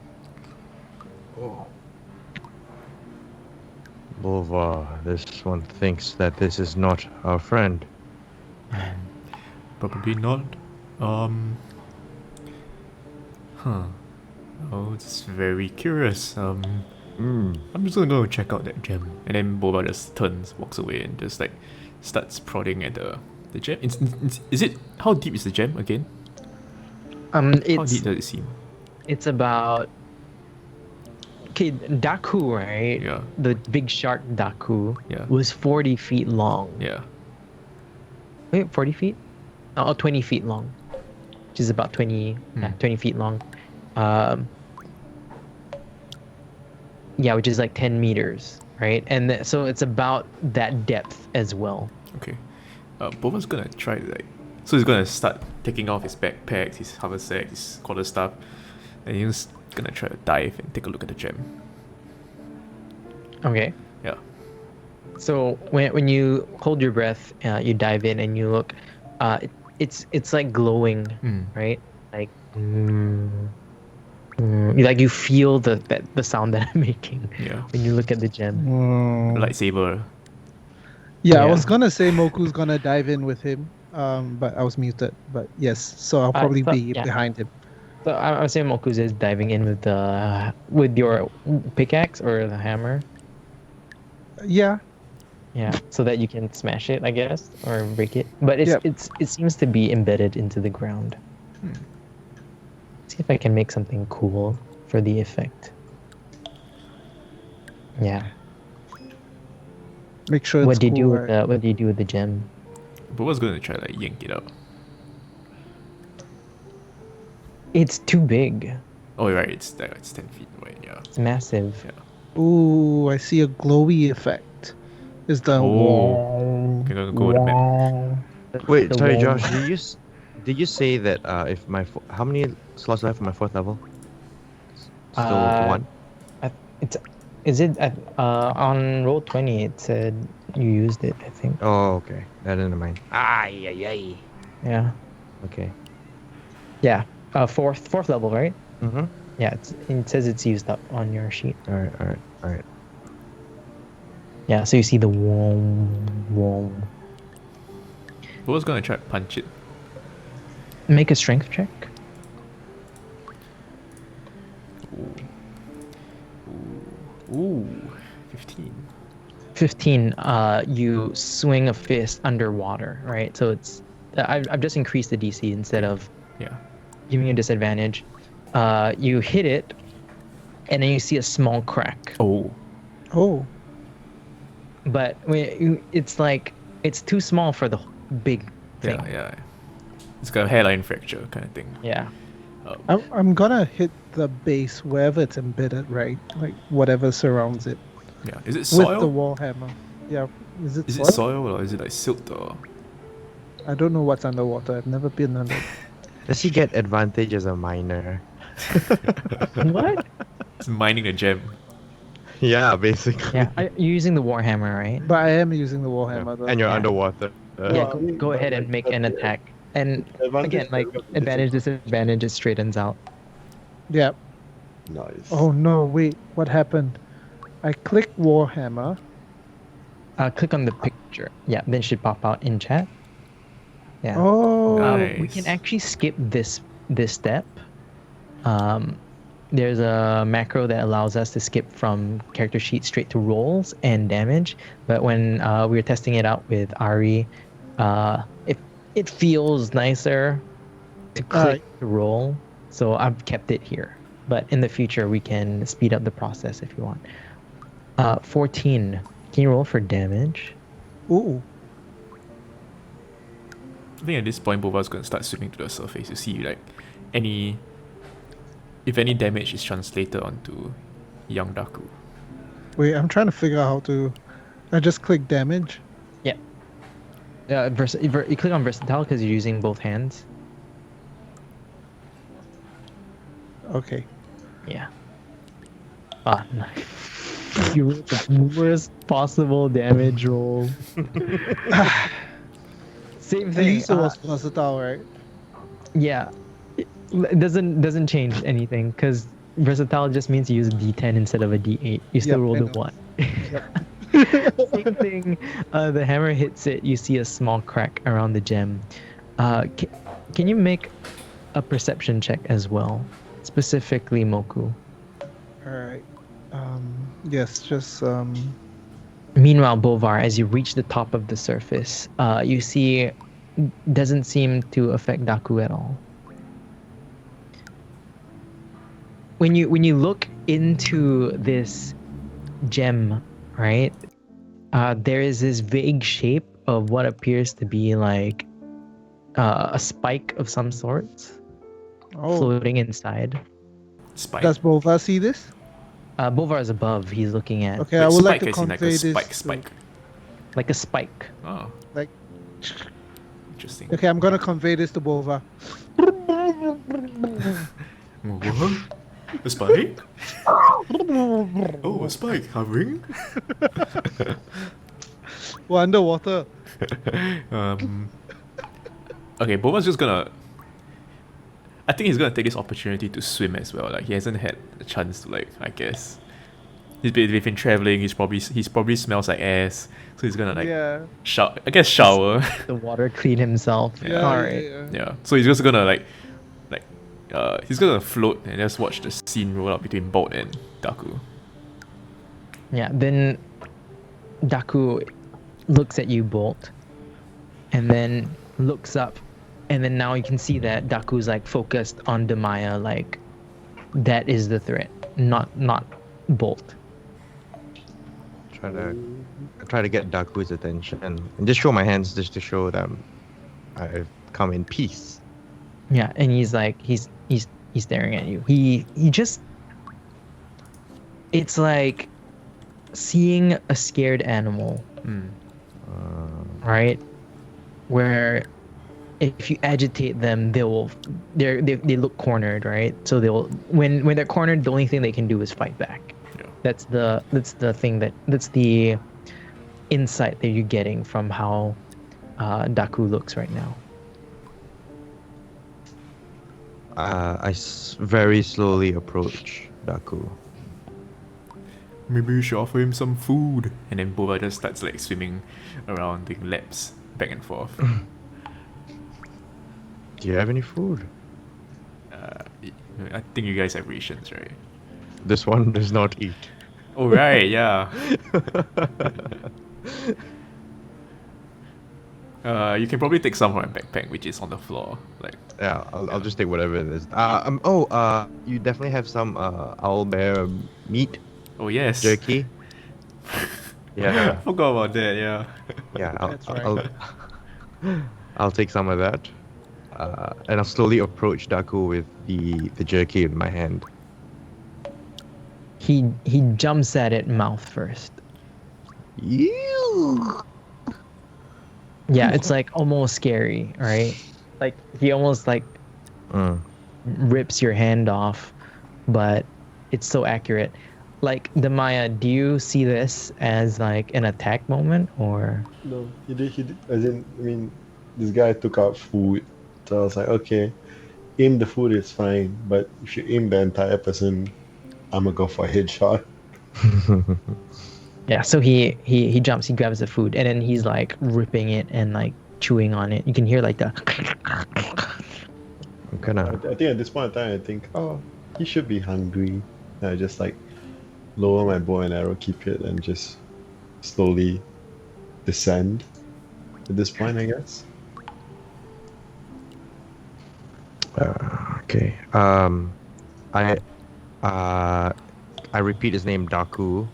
Bova, this one thinks that this is not our friend. Probably not. Oh, it's very curious. I'm just gonna go check out that gem. And then Boba just turns, walks away, and just like starts prodding at the gem. Is it, how deep is the gem again? How deep does it seem? It's about. Okay, Daku, right? Yeah. The big shark Daku Yeah. was 40 feet long. Yeah. Wait, 40 feet? Oh, 20 feet long. Which is about 20 feet long. which is like 10 meters, right? And so it's about that depth as well. Okay. Boba's gonna try to like. So he's gonna start taking off his backpacks, his haversack, his quarter staff, and he's gonna try to dive and take a look at the gem. Okay. Yeah. So when you hold your breath, you dive in and you look. It's like glowing, right? Like. Like you feel the sound that I'm making when you look at the gem. Lightsaber. Yeah, I Yeah. was gonna say Moku's gonna dive in with him, but I was muted. But yes, so I'll probably thought- be yeah. behind him. So I'm saying Moku's is diving in with your pickaxe or the hammer. Yeah, Yeah, so that you can smash it, I guess, or break it. But Yep. it seems to be embedded into the ground. See if I can make something cool for the effect. Yeah. make sure it's What do you do cool, with right? what do you do with the gem? Boba's gonna try to like yank it out. It's too big. Oh right, it's 10 feet away. Yeah. It's massive. Yeah. Ooh, I see a glowy effect. Is the Oh. Okay, go with the map. Wait, The sorry, wall. Josh. Did you say that if my how many slots left for my 4th level? Still one. Is it on roll 20? It said you used it. I think. Oh, okay. That didn't mind. Yeah. Okay. Yeah. Fourth level, right? Mhm. Yeah. It says it's used up on your sheet. All right. Yeah. So you see the wall. Boba's gonna try to punch it. Make a strength check. Ooh, 15. 15. You swing a fist underwater, right? So it's I've just increased the DC instead of Yeah. giving you a disadvantage. You hit it, and then you see a small crack. Oh. Oh, But it's like it's too small for the big thing. Yeah. It's got a hairline fracture kind of thing. Yeah. I'm gonna hit the base wherever it's embedded, right? Like whatever surrounds it Yeah. Is it with the soil? wall hammer. Yeah, is it Is soil? it soil or is it like silt or? I don't know what's underwater. I've never been under. Does he get advantage as a miner? What? It's mining the gem. Yeah, basically. Yeah. You're using the warhammer, right? But I am using the wall hammer though. And you're Yeah. underwater. Yeah. Go ahead and make an attack. And again, like advantage, disadvantage, it straightens out. Yeah. Nice. Oh no! Wait, what happened? I clicked Warhammer. Click on the picture. Yeah, then it should pop out in chat. Yeah. Oh. Nice. We can actually skip this step. There's a macro that allows us to skip from character sheet straight to rolls and damage. But when we were testing it out with Ari, it feels nicer to click to roll. So I've kept it here. But in the future, we can speed up the process if you want. 14. Can you roll for damage? Ooh. I think at this point, Boba's gonna start swimming to the surface to see like if any damage is translated onto young Daku. Wait, I'm trying to figure out how to. I just click damage. Yeah. You click on versatile because you're using both hands. Okay. Yeah. Nice. You rolled the worst possible damage roll. Same At thing. least it was versatile, right? Yeah. It doesn't change anything because versatile just means you use a D10 instead of a D8. You still Yep, roll I the know. 1. Same thing. The hammer hits it. You see a small crack around the gem. Can you make a perception check as well? Specifically, Moku. All right. Yes, just Meanwhile, Bovar, as you reach the top of the surface, you see doesn't seem to affect Daku at all. When you look into this gem, right, there is this vague shape of what appears to be like a spike of some sort oh. floating inside. Spike. Does Bova see this? Bovar is above. He's looking at Okay, I would like to spike, I see, like convey a this. spike. like a spike. Oh, Like, interesting. okay, I'm gonna convey this to Bova. What? A spike? Oh, a spike hovering. We're underwater. Okay, Boba's just gonna. I think he's gonna take this opportunity to swim as well. Like he hasn't had a chance to, like, I guess. He's been traveling. He's probably smells like ass. So he's gonna like Yeah. shower. The water clean himself. Yeah. All right. Yeah. So he's just gonna he's gonna float and just watch the scene roll out between Bolt and Daku. Yeah. Then Daku looks at you, Bolt, and then looks up, and then now you can see that Daku's like focused on Demaya, like that is the threat, not Bolt. Try to get Daku's attention and just show my hands just to show them I've come in peace. Yeah, and he's like he's staring at you. He just, it's like seeing a scared animal, right? Where if you agitate them, they look cornered, right? So they will, when they're cornered, the only thing they can do is fight back. Yeah. That's the insight that you're getting from how Daku looks right now. Very slowly approach Daku. Maybe you should offer him some food. And then Boba just starts like swimming around, doing laps back and forth. Do you have any food? I think you guys have rations, right? This one does not eat. Oh right, yeah. You can probably take some from my backpack, which is on the floor. Like, Yeah, I'll just take whatever it is. You definitely have some owl bear meat oh yes, jerky. Yeah, forgot about that. Yeah. yeah. That's right. I'll take some of that, and I'll slowly approach Daku with the jerky in my hand. He jumps at it mouth first. You. Yeah, it's like almost scary, right? Like he almost like rips your hand off, but it's so accurate. Like Demaya, do you see this as like an attack moment or? No, he did. As in, I mean, this guy took out food, so I was like, okay, aim the food is fine, but if you aim the entire person, I'm gonna go for a headshot. Yeah, so he jumps, he grabs the food, and then he's like ripping it and like chewing on it. You can hear like the. I'm gonna. I think at this point in time, I think, oh, he should be hungry. And I just like lower my bow and arrow, keep it, and just slowly descend. At this point, I guess. Okay. I repeat his name, Daku,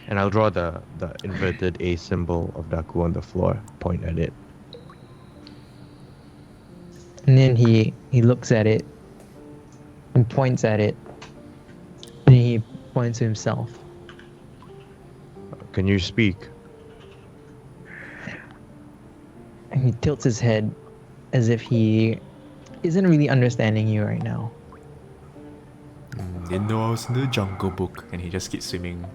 and I'll draw the inverted A symbol of Daku on the floor. Point at it. And then he looks at it and points at it, and he points to himself. Can you speak? And he tilts his head as if he isn't really understanding you right now. Didn't know I was in the Jungle Book, and he just keeps swimming.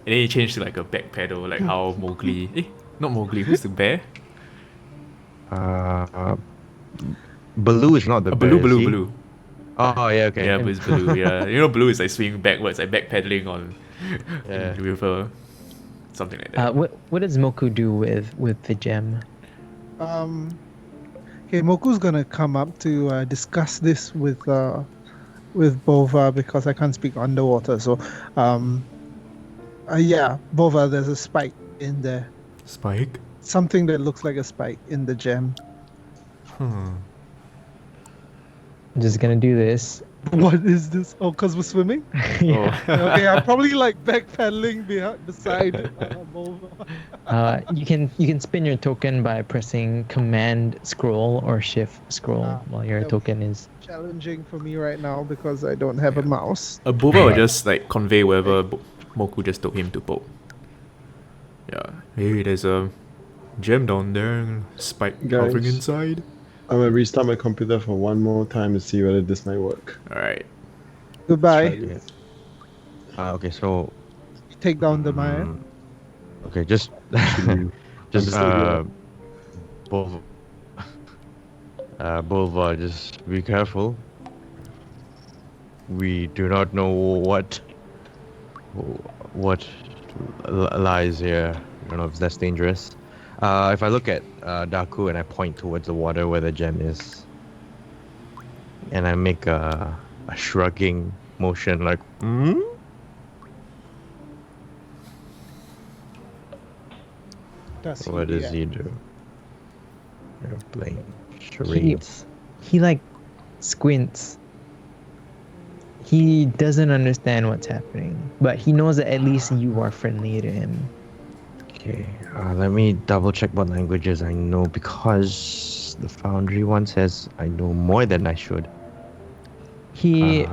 And then he changed to like a back pedal, like how Mowgli. Not Mowgli. Who's the bear? Baloo is not the bear, is he? Baloo. Oh yeah, okay. Yeah, but it's Baloo. Yeah, you know, Baloo is like swinging backwards, like backpedaling on Yeah. the river, something like that. What does Moku do with the gem? Okay, Moku's gonna come up to discuss this with Bova because I can't speak underwater. So, yeah, Bova, there's a spike in there. Spike. Something that looks like a spike in the gem. I'm just gonna do this, What is this? Oh, because we're swimming? Yeah. Okay, I'm probably like backpedaling beside Bova. You can spin your token by pressing Command Scroll or Shift Scroll while your yeah. token is. Challenging for me right now because I don't have a mouse. Boba will just like convey wherever Moku just told him to poke. Yeah. Hey, there's a gem down there. Spike hovering Guys. inside. I'm gonna restart my computer for one more time to see whether this might work. Alright. Goodbye. Okay. Okay, so Take down the Maya. okay, just just Bova, Bova, just be careful. We do not know what lies here. I don't know if that's dangerous. If I look at Daku and I point towards the water where the gem is, and I make a shrugging motion like, what does he do? You're playing charades. He like squints. He doesn't understand what's happening, but he knows that at least you are friendly to him. Okay, let me double check what languages I know because the Foundry one says I know more than I should. He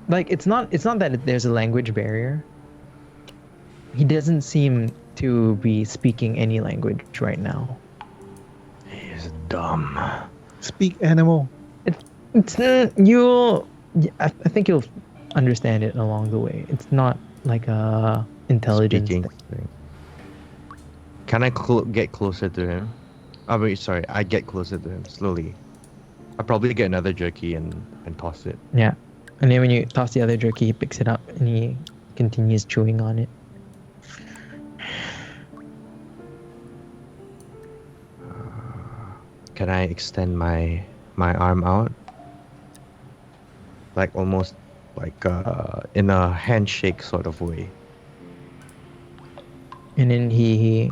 like it's not that there's a language barrier. He doesn't seem to be speaking any language right now. He's dumb. Speak animal. It's you'll. I think you'll understand it along the way. It's not like a intelligence Speaking thing. thing. Can I get closer to him? Oh wait, sorry. I get closer to him slowly. I probably get another jerky and toss it. Yeah, and then when you toss the other jerky, he picks it up and he continues chewing on it. Can I extend my arm out? Like almost like in a handshake sort of way. And then he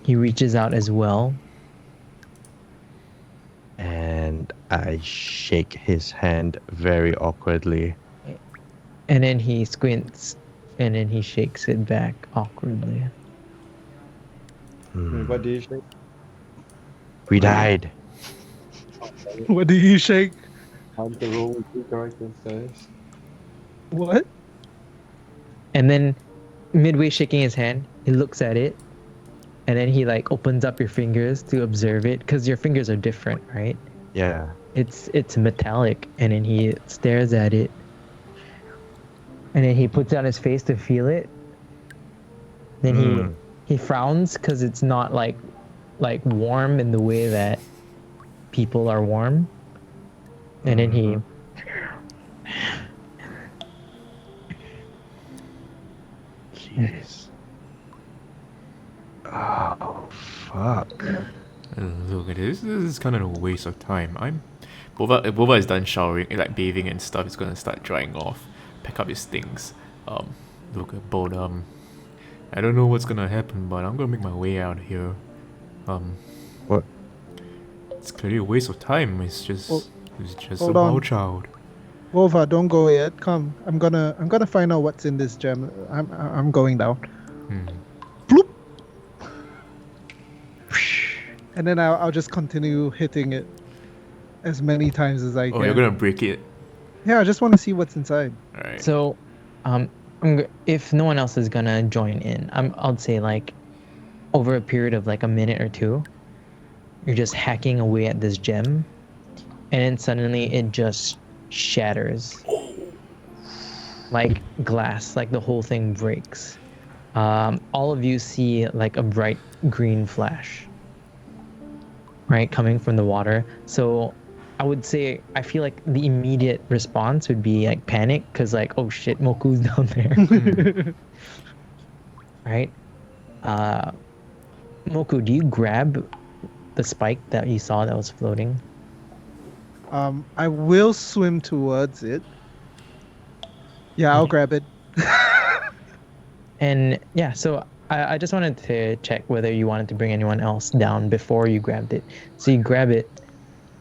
reaches out as well. And I shake his hand very awkwardly. And then he squints and then he shakes it back awkwardly. What do you think? We died. What do you shake? How'd the roll with 2 characters, guys? What? And then midway shaking his hand, he looks at it. And then he like opens up your fingers to observe it because your fingers are different, right? Yeah. It's metallic, and then he stares at it. And then he puts it on his face to feel it. Then he frowns because it's not like warm in the way that people are warm. And then he Jeez. Oh fuck. Look at this. This is kind of a waste of time. Boba is done showering, like bathing and stuff. It's gonna start drying off, pack up his things. Look at Boda. I don't know what's gonna happen, but I'm gonna make my way out of here. What? It's clearly a waste of time. It's just a hold on. wild child. Vova, don't go yet. Come. I'm gonna find out what's in this gem. I'm going down. Bloop. And then I'll just continue hitting it as many times as I can. Oh, you're gonna break it. Yeah, I just want to see what's inside. All right. So, if no one else is gonna join in, I'll say like over a period of like a minute or two, you're just hacking away at this gem, and then suddenly it just shatters like glass, like the whole thing breaks. All of you see like a bright green flash, right, coming from the water. So I would say I feel like the immediate response would be like panic, because like, oh shit, Moku's down there. Right? Moku, do you grab the spike that you saw that was floating? I will swim towards it. Yeah, I'll grab it. And yeah, so I just wanted to check whether you wanted to bring anyone else down before you grabbed it. So you grab it,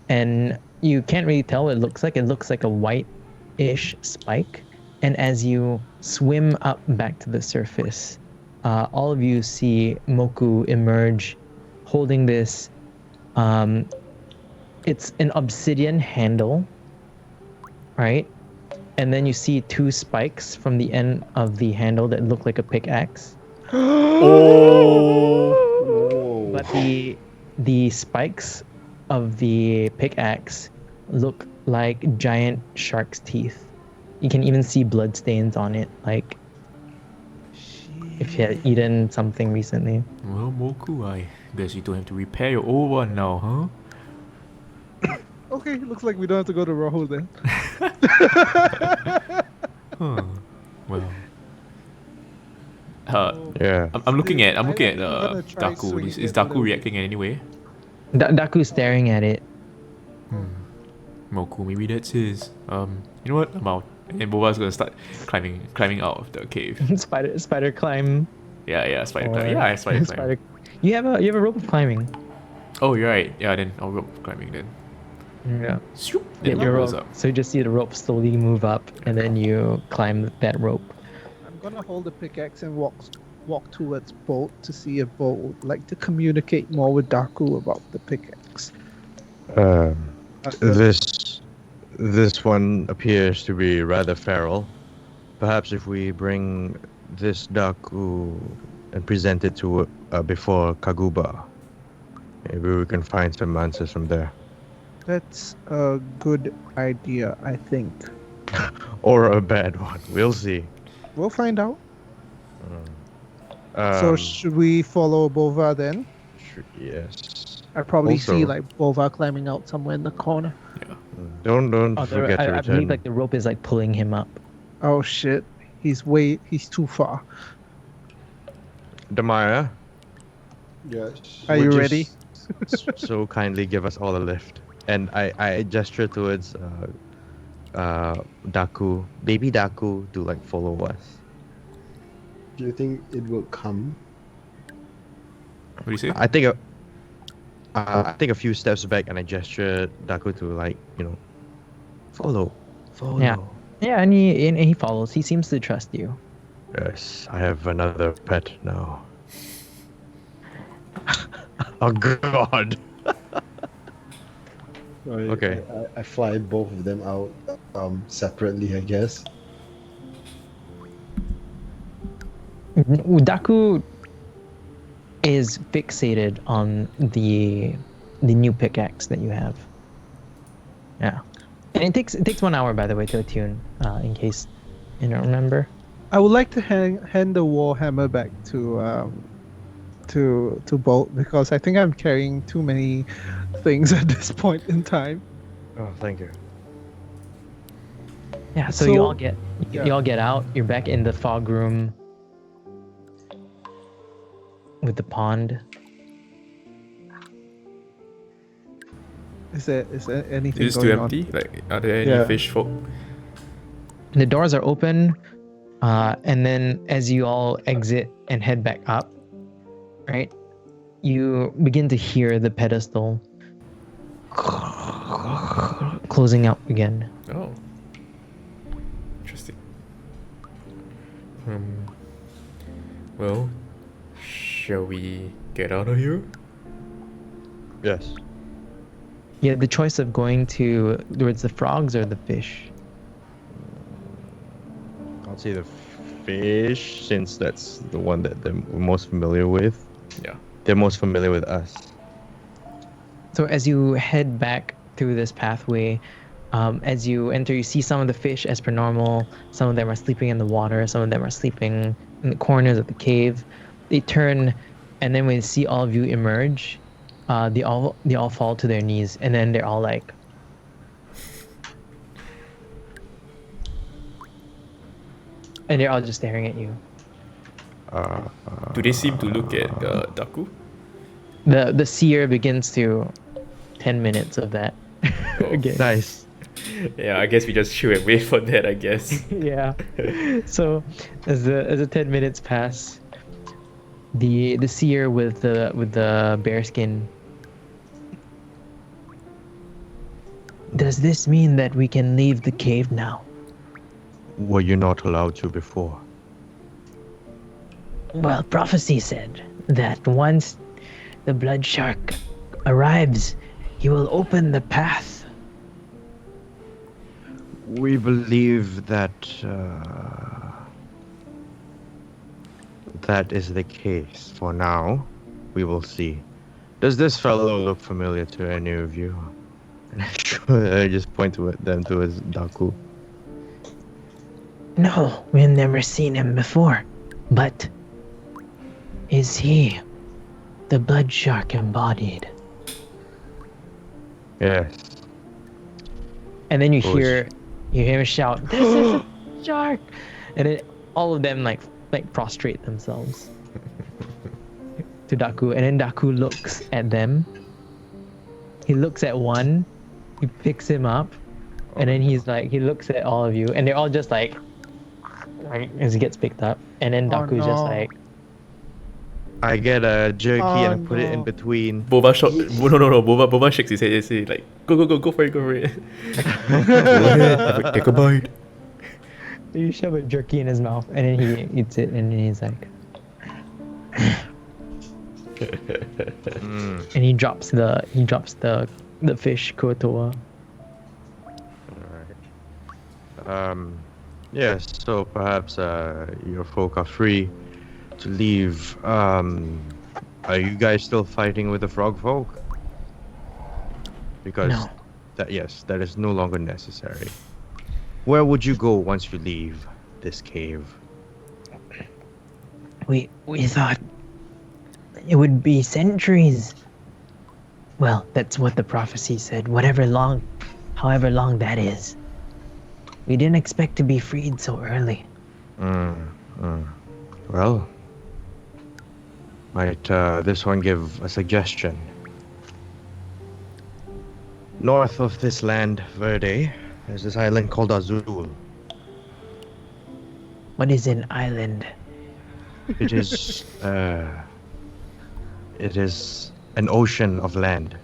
and you can't really tell what it looks like. It looks like a white-ish spike. And as you swim up back to the surface, all of you see Moku emerge holding this. It's an obsidian handle, right? And then you see two spikes from the end of the handle that look like a pickaxe. Whoa. But the spikes of the pickaxe look like giant shark's teeth. You can even see blood stains on it, like if you had eaten something recently. Well, Moku, I guess you don't have to repair your old one now, huh? Okay, looks like we don't have to go to Rahul then. Huh. Well. Yeah. I'm looking at I'm gonna try Daku. swinging Is it Daku with a- reacting in any way? Daku's staring at it. Moku, maybe that's his. You know what? I'm out. And Boba's gonna start climbing out of the cave. Spider climb. Yeah, spider or- climb. Yeah, spider climb. You have a rope of climbing. Oh, you're right. Yeah, then I'll rope climbing then. Yeah. Swoop, Get then your goes rope. up. So you just see the rope slowly move up, and then you climb that rope. I'm gonna hold the pickaxe and walk towards Bolt to see if Bolt would like to communicate more with Daku about the pickaxe. This one appears to be rather feral. Perhaps if we bring this Daku and present it to before Kaguba, maybe we can find some answers from there. That's a good idea, I think. Or a bad one. We'll see. We'll find out. So should we follow Bova then? Yes. I probably see Also- like Bova climbing out somewhere in the corner. Don't Oh, forget to I return. believe like the rope is like pulling him up. Oh shit, he's too far. Damaya, Yes. Are would you ready? so kindly give us all a lift. And I gesture towards Daku, baby Daku, to like follow us. Do you think it will come? What do you say? I take a few steps back and I gesture Daku to like, follow. Yeah. Yeah, and he follows. He seems to trust you. Yes, I have another pet now. Oh God. Okay. I fly both of them out separately, I guess. Daku is fixated on the new pickaxe that you have. Yeah, and it takes 1 hour, by the way, to attune. In case you don't remember. I would like to hand the warhammer back to Bolt because I think I'm carrying too many things at this point in time. Oh, thank you. Yeah. So So- you all get yeah. you all get out. You're back in the fog room with the pond. Is there anything Is it going still empty? Like, are there any Yeah. fish folk? The doors are open, and then as you all exit and head back up, right, you begin to hear the pedestal closing up again. Oh. Interesting. Well, shall we get out of here? Yes. You have the choice of going towards the frogs or the fish. I'll say the fish, since that's the one that they're most familiar with. Yeah. They're most familiar with us. So as you head back through this pathway, as you enter, you see some of the fish as per normal. Some of them are sleeping in the water. Some of them are sleeping in the corners of the cave. They turn, and then when they see all of you emerge, they all fall to their knees, and then they're all like, and they're all just staring at you. Do they seem to look at Daku? The seer begins to 10 minutes of that. Again. Nice. Yeah, I guess we just chill and wait for that, I guess. Yeah. So as the 10 minutes pass, the seer with the bear skin Does this mean that we can leave the cave now? Were you not allowed to before? Well, prophecy said that once the blood shark arrives, he will open the path. We believe that that is the case for now. We will see. Does this fellow look familiar to any of you? I just point to them towards Daku. No, we've never seen him before. But is he the blood shark embodied? Yes. And then you Push. hear him shout, "This is a shark!" And then all of them like prostrate themselves to Daku, and then Daku looks at them. He looks at one, he picks him up, and then he looks at all of you, and they're all just like as he gets picked up, and then Daku's just no. like, I get a jerky Oh, and I put it in no. between. Boba shot. No. Boba shakes his head and say like, go for it. Go ahead, take a bite. you shove a jerky in his mouth, and then he eats it, and then he's like, and he drops the fish Kuotoa. Alright. Yes, so perhaps your folk are free to leave. Are you guys still fighting with the frog folk? Because No. that is no longer necessary. Where would you go once you leave this cave? We thought it would be centuries. Well, that's what the prophecy said. However long that is. We didn't expect to be freed so early. Well, might this one give a suggestion? North of this land, Verde, there's this island called Azul. What is an island? It is an ocean of land.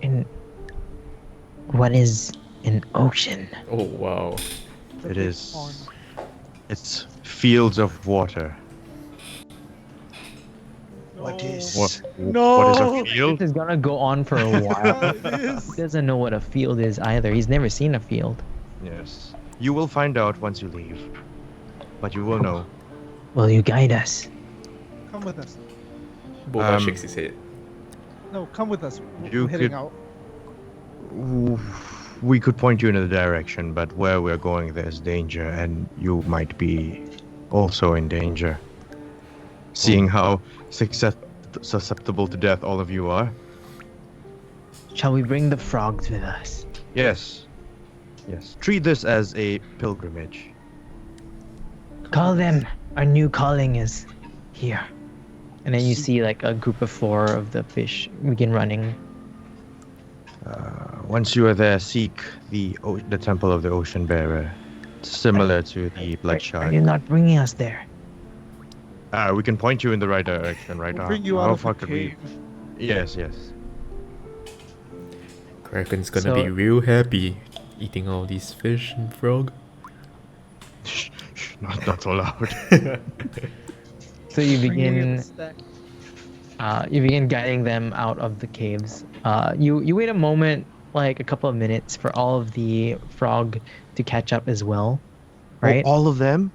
And what is an ocean? Oh wow. It's fields of water. What What is a field? This is gonna go on for a while. He doesn't know what a field is either. He's never seen a field. Yes. You will find out once you leave. But you will know. Will you guide us? Come with us. Boba shakes his head. No, come with us. You We're heading could- out. We could point you in a direction, but where we're going there's danger, and you might be also in danger. Seeing how susceptible to death all of you are. Shall we bring the frogs with us? Yes. Treat this as a pilgrimage. Call them. Our new calling is here. And then you see like a group of 4 of the fish begin running. Once you are there, seek the Temple of the Ocean Bearer, similar to the Blood Are Shark. you not bringing us there? We can point you in the right direction right We'll now. bring you How out of far the could we? cave. Yes. Kraken's gonna be So- real happy eating all these fish and frog. Shh, not so loud. So you Bringing in begin the stack. you begin guiding them out of the caves. You wait a moment, like a couple of minutes, for all of the frog to catch up as well, right? Oh, all of them?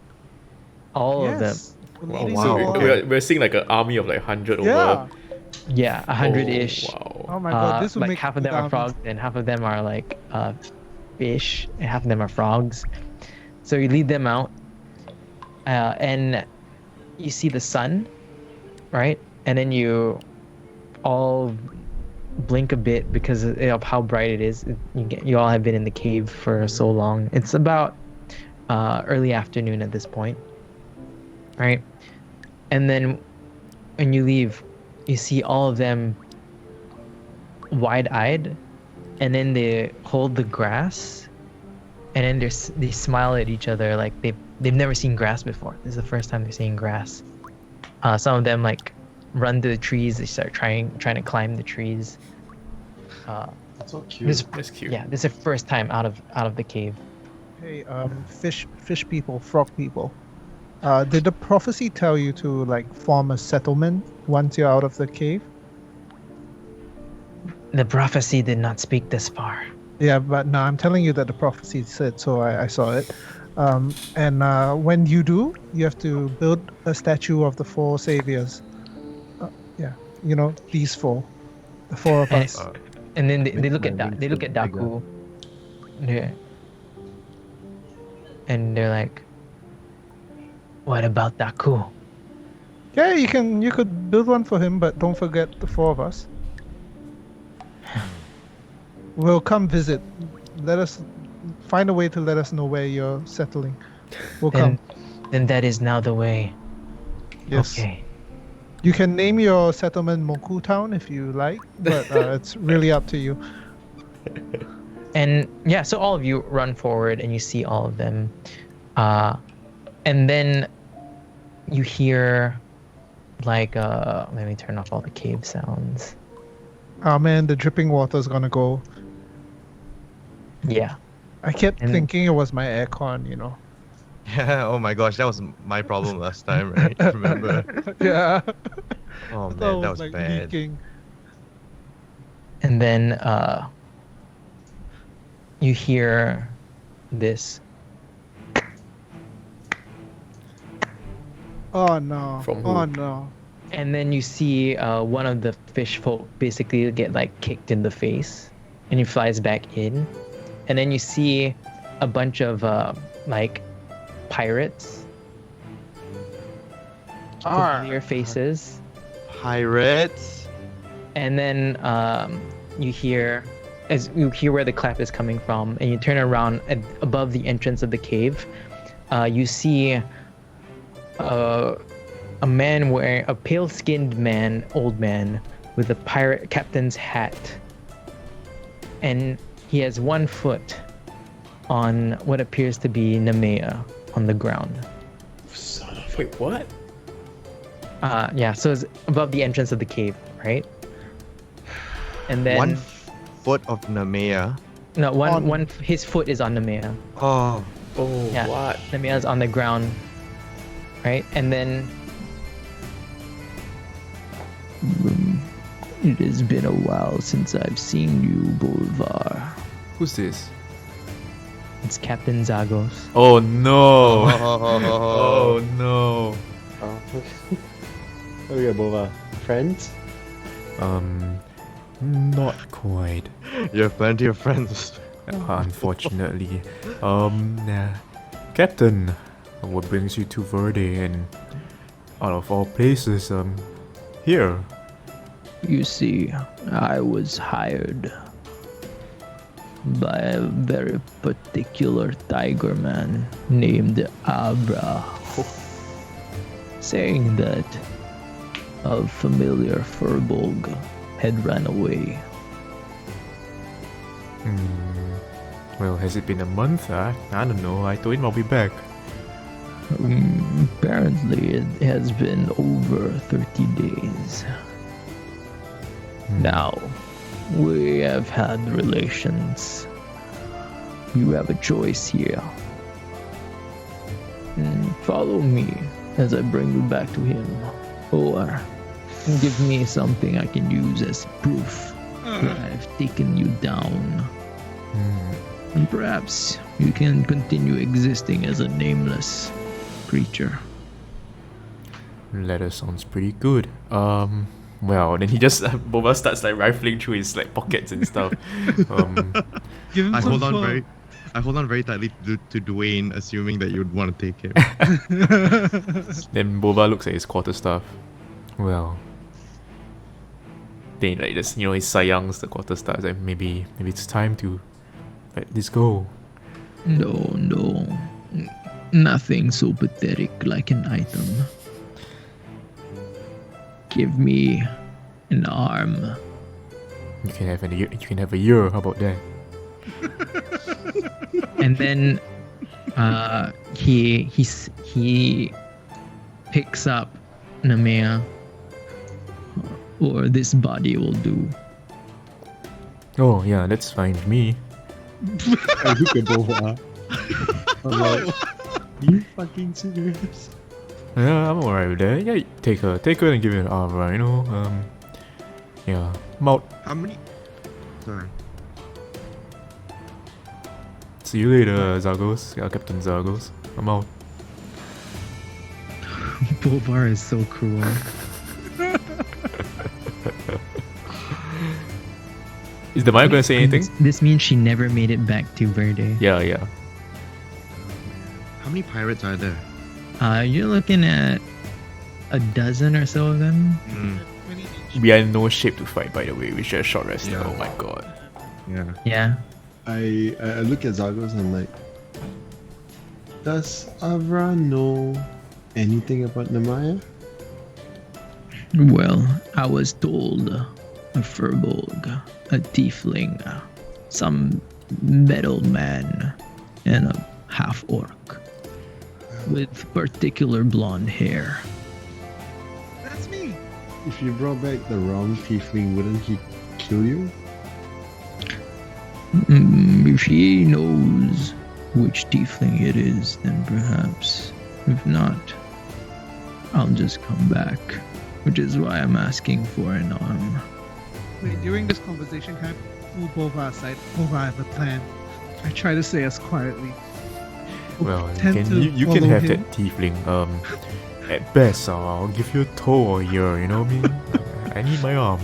all of them. Yes. We're Wow. leading wow. So you all. we're seeing like an army of like 100 Yeah. over. Yeah, 100-ish. Oh, wow. Oh my god, this will like make half of them are frogs and half of them are like fish and half of them are frogs. So you lead them out and you see the sun, right? And then you all blink a bit because of how bright it is. You all have been in the cave for so long. It's about early afternoon at this point, right? And then when you leave, you see all of them wide-eyed, and then they hold the grass, and then they smile at each other like they've never seen grass before. This is the first time they're seeing grass. Some of them like run to the trees. They start trying to climb the trees. That's so cute. this That's cute. yeah, this is the first time out of the cave. Hey, fish people, frog people. Did the prophecy tell you to like form a settlement once you're out of the cave? The prophecy did not speak this far. Yeah, but no, I'm telling you that the prophecy said, so I saw it. And when you do, you have to build a statue of the four saviors. Yeah, you know, these four. The four of And- us. And then they Make look at my they look at wings Daku. Yeah. And they're like, "What about Daku?" Yeah, you could build one for him, but don't forget the four of us. We'll come visit. Let us find a way to let us know where you're settling. We'll Then, come. then that is now the way. Yes. Okay. You can name your settlement Moku Town if you like, but it's really up to you. And yeah, so all of you run forward and you see all of them. And then you hear like let me turn off all the cave sounds. Oh man, the dripping water's gonna go. Yeah. I kept And- thinking it was my aircon, you know. Yeah. Oh my gosh, that was my problem last time, right? Remember? Yeah. Oh I thought man, it that was like bad. leaking. And then you hear this. Oh no. From who? Oh no. And then you see one of the fish folk basically get like kicked in the face, and he flies back in. And then you see a bunch of like pirates, familiar faces. Pirates. And then you hear where the clap is coming from, and you turn around above the entrance of the cave. You see a man wearing a pale-skinned man, old man, with a pirate captain's hat, and he has one foot on what appears to be Nemea on the ground. Son of Wait, what? Yeah, so it's above the entrance of the cave, right? And then One foot of Nemea. no, on- one his foot is on Nemea. Oh. Oh, Yeah. what? Nemea's on the ground, right? And then it has been a while since I've seen you, Bolvar. Who's this? It's Captain Zagos. Oh no! Oh. Oh no! Oh. What do we got, Bova? Friends? Not quite. You have plenty of friends. Unfortunately. Nah. Captain, what brings you to Verde and out of all places, here? You see, I was hired by a very particular tiger man named Abra, saying that a familiar furbolg had run away. Well, has it been a month? I don't know. I told him I'll be back. Apparently, it has been over 30 days. Now, we have had relations. You have a choice here. Follow me as I bring you back to him, or give me something I can use as proof that I've taken you down. And perhaps you can continue existing as a nameless creature. Letter sounds pretty good. Well, then he just Boba starts like rifling through his like pockets and stuff. Give him I some hold on very tightly to Dwayne, assuming that you'd want to take him. Then Boba looks at his quarterstaff. Well, then like just he sayangs the quarterstaff. Like maybe it's time to let this go. No. Nothing so pathetic like an item. Give me an arm. You can have you can have a year. How about that? And then he picks up Nemea, or this body will do. Oh yeah, that's fine with me. I look at Bova. I'm like, you fucking serious? Yeah, I'm alright with that. Yeah, take her and give her an arm, right? You know, yeah. Mount. How many? Sorry. See you later, Zagos. Yeah, Captain Zagos. I'm out. Bovar is so cruel. Is the Maya gonna say anything? This means she never made it back to Verde. Yeah, yeah. How many pirates are there? You're looking at a dozen or so of them. We are in no shape to fight, by the way. We should have short rest. Yeah. Oh my god. Yeah. Yeah. I look at Zagos and I'm like, does Avra know anything about Namaya? Well, I was told a furbolg, a tiefling, some metal man, and a half orc with particular blonde hair. That's me. If you brought back the wrong tiefling, wouldn't he kill you? If he knows which tiefling it is, then perhaps. If not, I'll just come back. Which is why I'm asking for an arm. Wait, during this conversation, can I pull Bova aside? Bova, I have a plan. I try to say as quietly. Well, Tend to you can follow have him. that tiefling. At best, I'll give you a toe or a year. You know what I mean? I need my arm.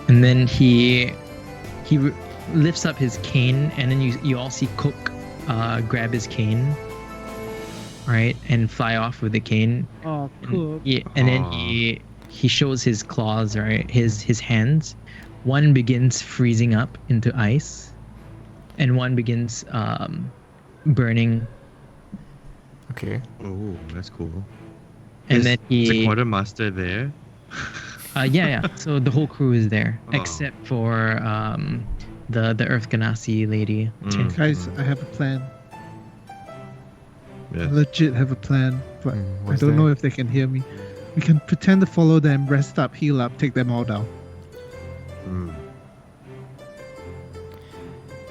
And then he lifts up his cane, and then you all see Cook grab his cane, right, and fly off with the cane. Oh, cool. Yeah, and then he shows his claws, right, his hands. One begins freezing up into ice, and one begins burning. Okay. Oh, that's cool. And then Is the he quartermaster there? yeah. So the whole crew is there, Oh. except for the Earth Ganassi lady. Mm. Guys, I have a plan. I Yes. legit have a plan, but I What's don't that? know if they can hear me. We can pretend to follow them, rest up, heal up, take them all down. Mm.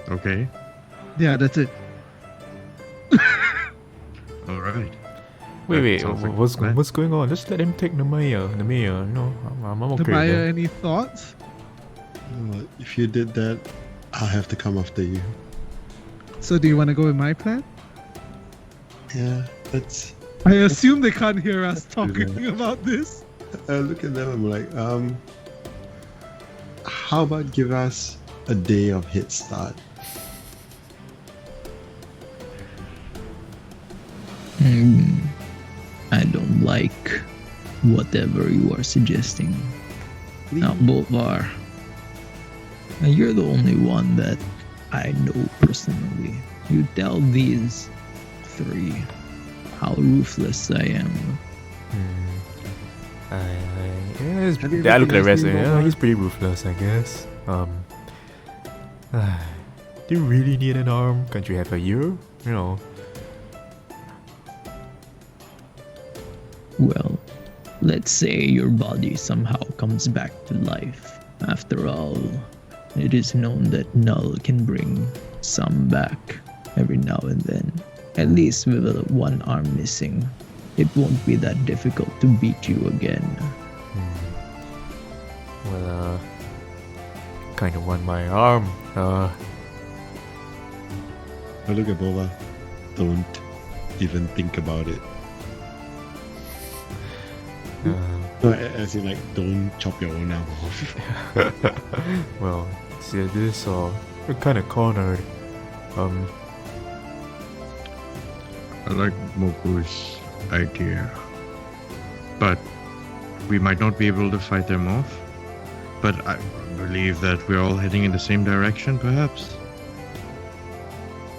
Okay. Yeah, that's it. All right. Wait. Sounds like a plan. What's going on? Just let him take the mayor. The mayor. No, I'm okay. with Tobiah, that. any thoughts? If you did that, I'll have to come after you. So do you want to go with my plan? Yeah, that's. I assume they can't hear us do talking that. about this. I look at them. I'm like, how about give us a day of head start? I don't like whatever you are suggesting. Now, Bolvar, you're the only one that I know personally. You tell these three how ruthless I am. I look at the rest. Yeah, he's pretty ruthless, I guess. Do you really need an arm? Can't you have a ear? You know. Well, let's say your body somehow comes back to life. After all, it is known that Null can bring some back every now and then. At least with one arm missing, it won't be that difficult to beat you again. Well, kind of want my arm. I look at Bova. Don't even think about it. No, as in, like, don't chop your own arm off. Well, it's either this or we're kind of cornered. I like Moku's idea. But we might not be able to fight them off. But I believe that we're all heading in the same direction, perhaps.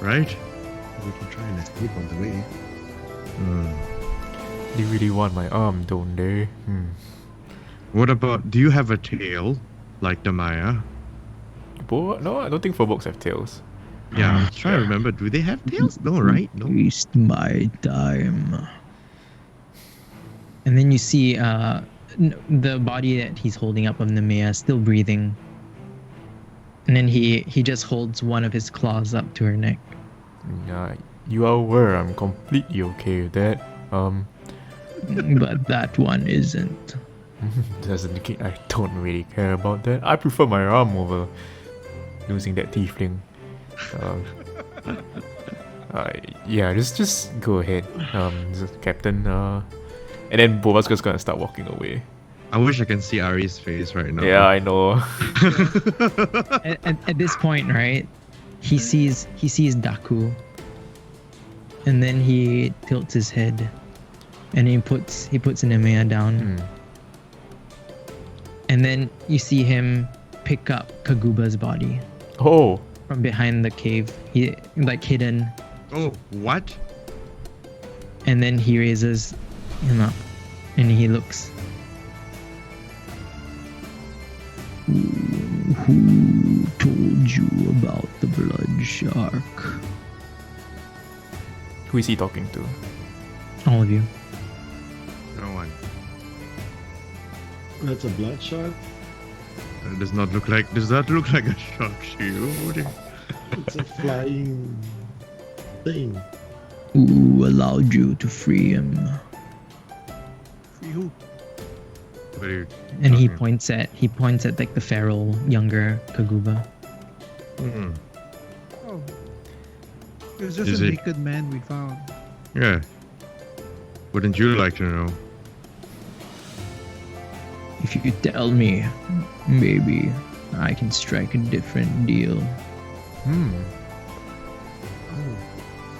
Right? We can try and escape on the way. Hmm. They really want my arm, don't they? What about, do you have a tail, like the Maya? But no, I don't think Furbolgs have tails. Yeah, I'm trying to remember. Do they have tails? No, right? No. Waste my time. And then you see the body that he's holding up of Nemea is still breathing. And then he just holds one of his claws up to her neck. Yeah, you are aware I'm completely okay with that. But that one isn't. Doesn't indicate I don't really care about that. I prefer my arm over losing that tiefling. Yeah, just go ahead, Captain. And then Boba's just gonna start walking away. I wish I can see Ari's face right now. Yeah, I know. At this point, right, he sees Daku, and then he tilts his head, and he puts Nemea down, and then you see him pick up Kaguba's body Oh, from behind the cave, he like hidden, Oh, what? and then he raises him up, and he looks. Who told you about the blood shark? who is he talking to? All of you. No one. That's a blood shark. Does that look like a shark shield? It's a flying thing. Who allowed you to free him? Free who? What are you And he talking points at like the feral younger Kaguba. Hmm. Oh. It was just Is a it- naked man we found. Yeah. Wouldn't you like to know? If you tell me, maybe I can strike a different deal.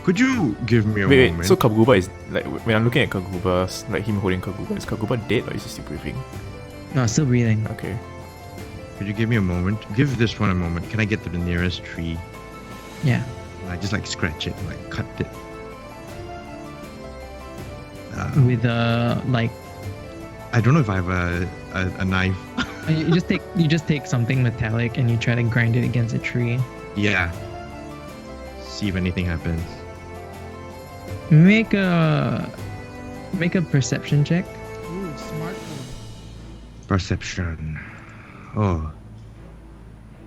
Could you give me a Wait, moment? so Kaguba is like when I'm looking at Kaguba, like him holding Kaguba, is Kaguba dead or is he still breathing? No, still breathing. Okay. Could you give me a moment? Give this one a moment. Can I get to the nearest tree? Yeah. And I just like scratch it, like cut it. With like I don't know if I have a knife. you just take something metallic and you try to grind it against a tree. Yeah. See if anything happens. Make a perception check. Ooh, smart one. Perception. Oh.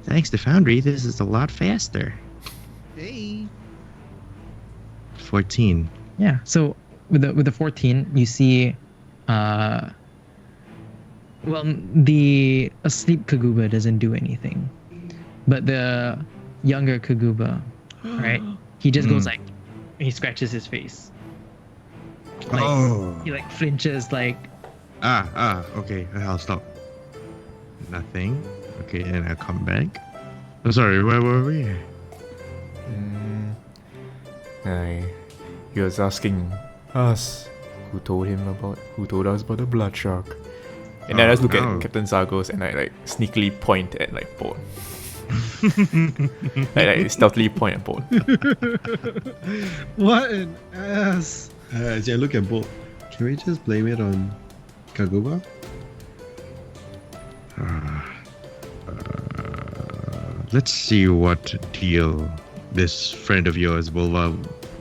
Thanks to Foundry, this is a lot faster. Hey. 14. Yeah. So with the 14, you see, the asleep Kaguba doesn't do anything, but the younger Kaguba, right? He just goes like, he scratches his face. Like, Oh. He like flinches, like. Okay, I'll stop. Nothing. Okay, and I'll come back. I'm sorry, where were we? He was asking us who told us about the blood shark. And then I just look no. at Captain Zagos and I like sneakily point at like Bone. like stealthily point at Bone. What an ass. As I look at both, can we just blame it on Kaguba? Let's see what deal this friend of yours will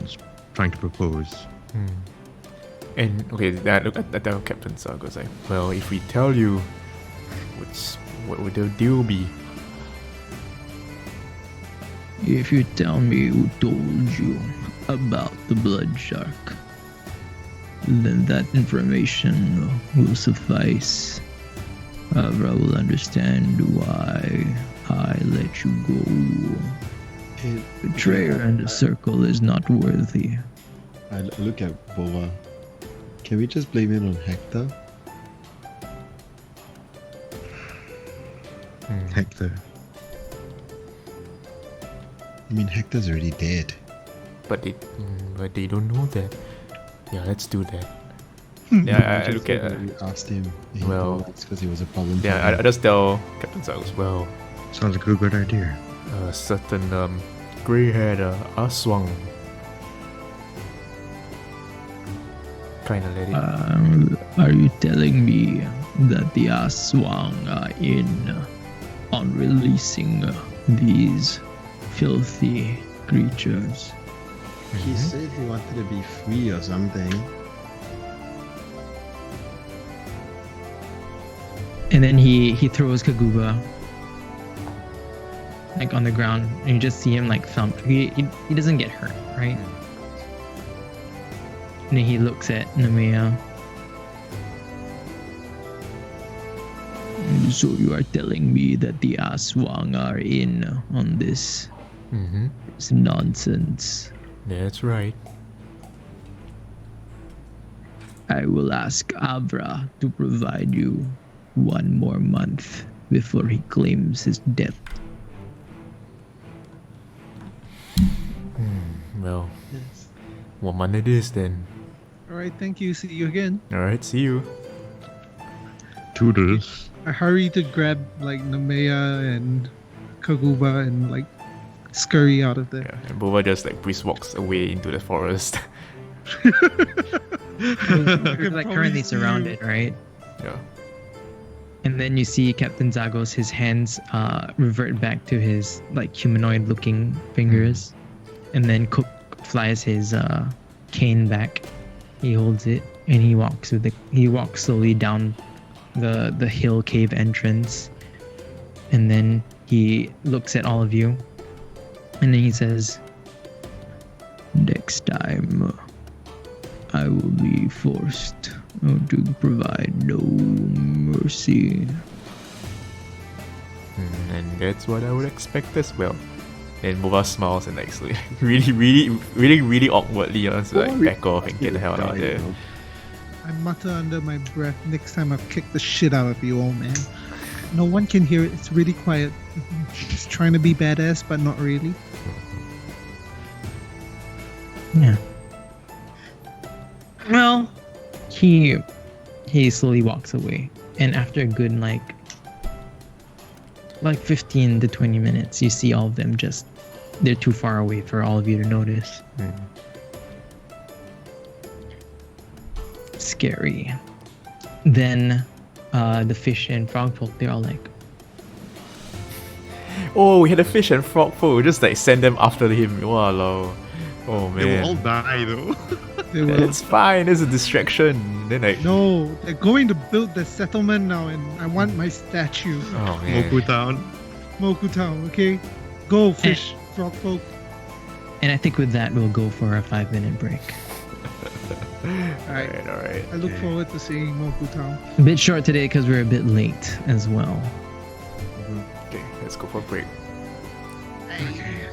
is trying to propose. And okay, then I look at Captain Zagos like, well, if we tell you, what would the deal be? If you tell me who told you about the blood shark, then that information will suffice. However, I will understand why I let you go. Betrayer and the circle is not worthy. I look at Bova. Can we just blame it on Hector? Hector. I mean, Hector's already dead. But they don't know that. Yeah, let's do that. Yeah, I look at. We asked him. And well, it's because he was a problem. for Yeah, him. I just tell Captain Zagos, well, Sounds like a good idea. a certain grey-haired Aswang kind of lady. Are you telling me that the Aswang are in on releasing these filthy creatures? He said he wanted to be free or something. And then he throws Kaguba like on the ground, and you just see him like thump. He doesn't get hurt, right? And then he looks at Nemea. So you are telling me that the Aswang are in on this? Mm-hmm. It's nonsense. That's right. I will ask Avra to provide you 1 more month before he claims his debt. Well, Yes. 1 month it is then. All right, thank you. See you again. Alright, see you. Toodles. I hurry to grab like Nemea and Kaguba and like scurry out of there. Yeah, and Boba just like brisk walks away into the forest. You're like currently surrounded, right? Yeah. And then you see Captain Zagos, his hands revert back to his like humanoid looking fingers. And then Cook flies his cane back. He holds it and he walks slowly down the hill cave entrance. And then he looks at all of you. And then he says, "Next time I will be forced to provide no mercy." And that's what I would expect as well. And Boba smiles and like really awkwardly wants to like back off and get the hell out of there. I mutter under my breath, "Next time I'll kick the shit out of you, old man." No one can hear it. It's really quiet. Just trying to be badass, but not really. Yeah. Well, he slowly walks away, and after a good like 15 to 20 minutes, you see all of them just they're too far away for all of you to notice. Scary. Then the fish and frog folk, they're all like, Oh, we had a fish and frog foe. Just like send them after him. Walao. Oh man. They will all die though. They will. It's fine. It's a distraction. Then like. No, they're going to build the settlement now, and I want my statue. Oh man. Moku Town. Moku Town, okay? Go, fish, frog folk. and I think with that we'll go for a 5-minute break. Alright. Alright. I look forward to seeing Moku Town. A bit short today because we're a bit late as well. Okay, let's go for a break. Okay.